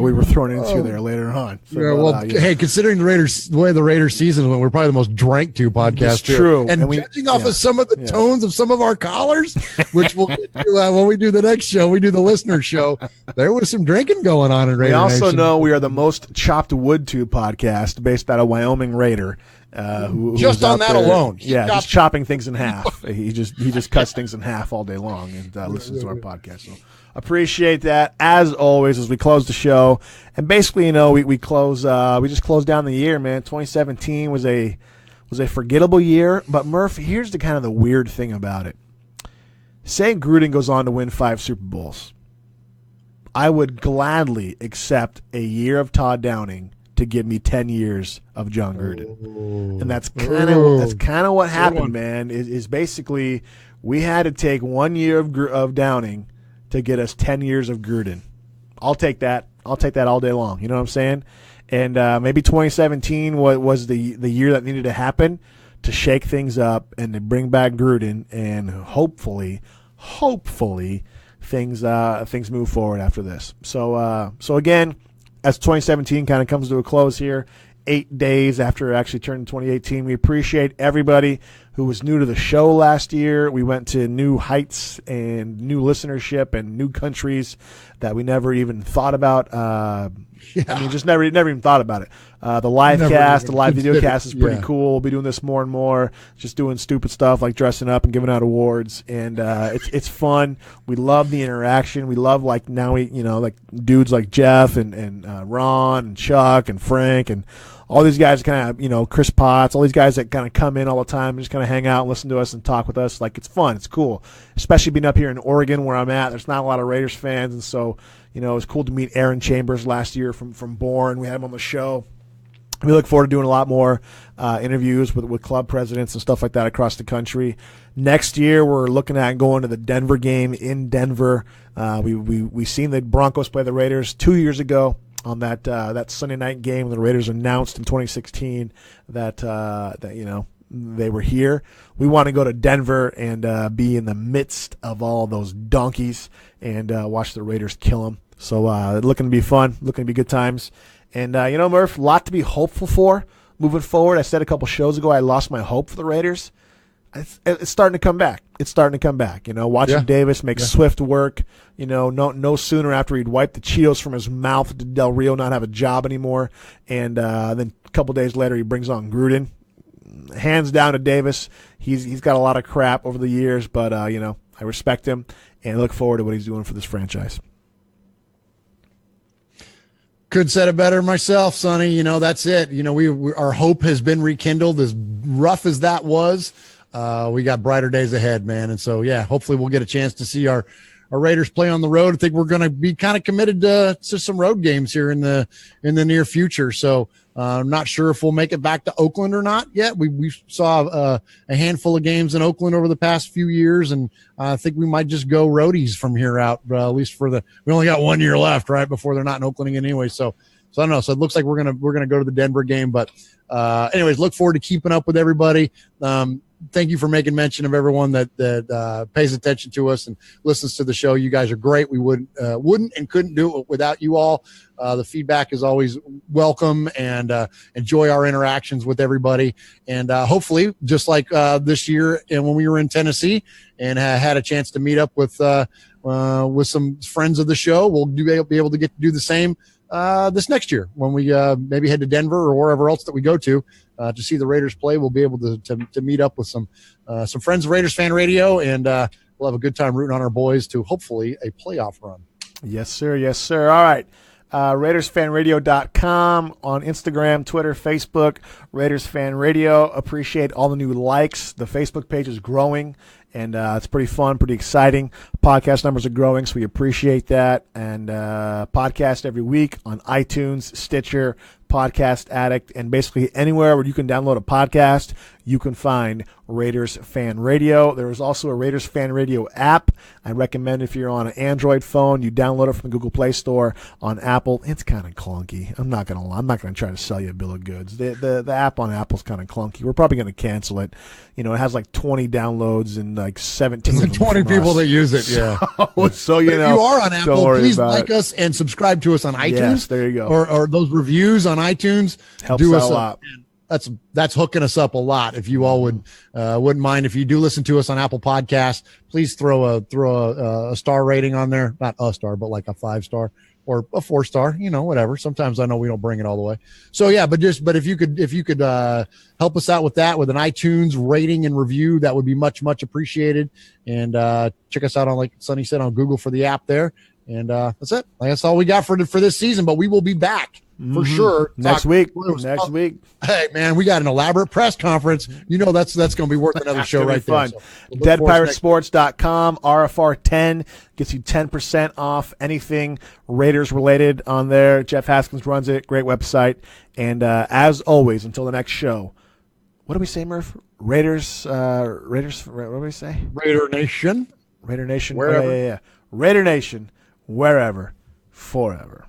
we were thrown into there later on. So, hey, considering the way the Raiders season went, we're probably the most drank to podcast. It's true. And judging off of some of the tones of some of our callers, which we'll get to when we do the next show, we do the listener show, there was some drinking going on in Raider We also Nation. know we are the most chopped wood to podcast based out of Wyoming Raider. Just on that alone. Just chopping things in half. He just cuts things in half all day long and listens to our podcast. So appreciate that as always as we close the show. And basically, we close. We just closed down the year, man. 2017 was a forgettable year. But Murph, here's the weird thing about it. Say Gruden goes on to win 5 Super Bowls, I would gladly accept a year of Todd Downing to give me 10 years of John Gruden. And that's kind of what happened, man, is basically we had to take 1 year of Downing to get us 10 years of Gruden. I'll take that. I'll take that all day long. You know what I'm saying? And maybe 2017 was the year that needed to happen to shake things up and to bring back Gruden, and hopefully things move forward after this. So again, as 2017 kind of comes to a close here, 8 days after it actually turned 2018, we appreciate everybody who was new to the show last year. We went to new heights and new listenership and new countries that we never even thought about. Just never even thought about it. The live cast, the live video cast is pretty cool. We'll be doing this more and more, just doing stupid stuff like dressing up and giving out awards, and it's fun. We love the interaction. We love dudes like Jeff and Ron and Chuck and Frank and all these guys Chris Potts, all these guys that kind of come in all the time and just kind of hang out and listen to us and talk with us. Like, it's fun. It's cool, especially being up here in Oregon where I'm at. There's not a lot of Raiders fans, and so it was cool to meet Aaron Chambers last year from Bourne. We had him on the show. We look forward to doing a lot more interviews with club presidents and stuff like that across the country. Next year, we're looking at going to the Denver game in Denver. We seen the Broncos play the Raiders 2 years ago on that Sunday night game when the Raiders announced in 2016 that they were here. We want to go to Denver and be in the midst of all those donkeys and watch the Raiders kill them. So looking to be fun, looking to be good times. And, Murph, a lot to be hopeful for moving forward. I said a couple shows ago I lost my hope for the Raiders. It's starting to come back. Watching Davis make Swift work. No sooner after he'd wiped the Cheetos from his mouth did Del Rio not have a job anymore. And then a couple days later he brings on Gruden. Hands down to Davis. He's got a lot of crap over the years, but I respect him and look forward to what he's doing for this franchise. Could said it better myself, Sonny. That's it. Our hope has been rekindled. As rough as that was, we got brighter days ahead, man. And so, hopefully we'll get a chance to see our Raiders play on the road. I think we're going to be kind of committed to some road games here in the near future. So I'm not sure if we'll make it back to Oakland or not yet. We saw a handful of games in Oakland over the past few years, and I think we might just go roadies from here out, at least we only got 1 year left, right, before they're not in Oakland again anyway. So I don't know. So it looks like we're gonna go to the Denver game, but anyways, look forward to keeping up with everybody. Thank you for making mention of everyone that pays attention to us and listens to the show. You guys are great. We wouldn't and couldn't do it without you all. The feedback is always welcome, and enjoy our interactions with everybody. And hopefully, just like this year and when we were in Tennessee and had a chance to meet up with some friends of the show, we'll be able to get to do the same this next year when we maybe head to Denver or wherever else that we go to see the Raiders play. We'll be able to meet up with some friends of Raiders Fan Radio, and we'll have a good time rooting on our boys to hopefully a playoff run. Yes, sir. Yes, sir. All right. RaidersFanRadio.com on Instagram, Twitter, Facebook, Raiders Fan Radio. Appreciate all the new likes. The Facebook page is growing, and it's pretty fun, pretty exciting. Podcast numbers are growing, so we appreciate that. And podcast every week on iTunes, Stitcher, Podcast Addict, and basically anywhere where you can download a podcast, you can find Raiders Fan Radio. There is also a Raiders Fan Radio app. I recommend if you're on an Android phone, you download it from the Google Play Store. On Apple, it's kind of clunky. I'm not gonna lie. I'm not gonna try to sell you a bill of goods. The app on Apple's kind of clunky. We're probably gonna cancel it. It has like 20 downloads and like 17. There's 20 people that use it. Yeah. So if you are on Apple, please like us and subscrind to us on iTunes. Yes, there you go. Or those reviews on iTunes helps out a lot. That's hooking us up a lot. If you all wouldn't mind, if you do listen to us on Apple Podcasts, please throw a star rating on there. Not a star, but like a 5-star or a 4-star. Whatever. Sometimes I know we don't bring it all the way. So yeah, but if you could help us out with that with an iTunes rating and review, that would be much appreciated. And check us out on, like Sonny said, on Google for the app there. And that's it. That's all we got for this season. But we will be back. For sure. Next week. Hey, man, we got an elaborate press conference. That's going to be worth another show right there. So DeadPiratesSports.com, RFR10 gets you 10% off anything Raiders related on there. Jeff Haskins runs it. Great website. And as always, until the next show, what do we say, Murph? Raiders, what do we say? Raider Nation. Raider Nation. Wherever. Yeah. Raider Nation, wherever, forever.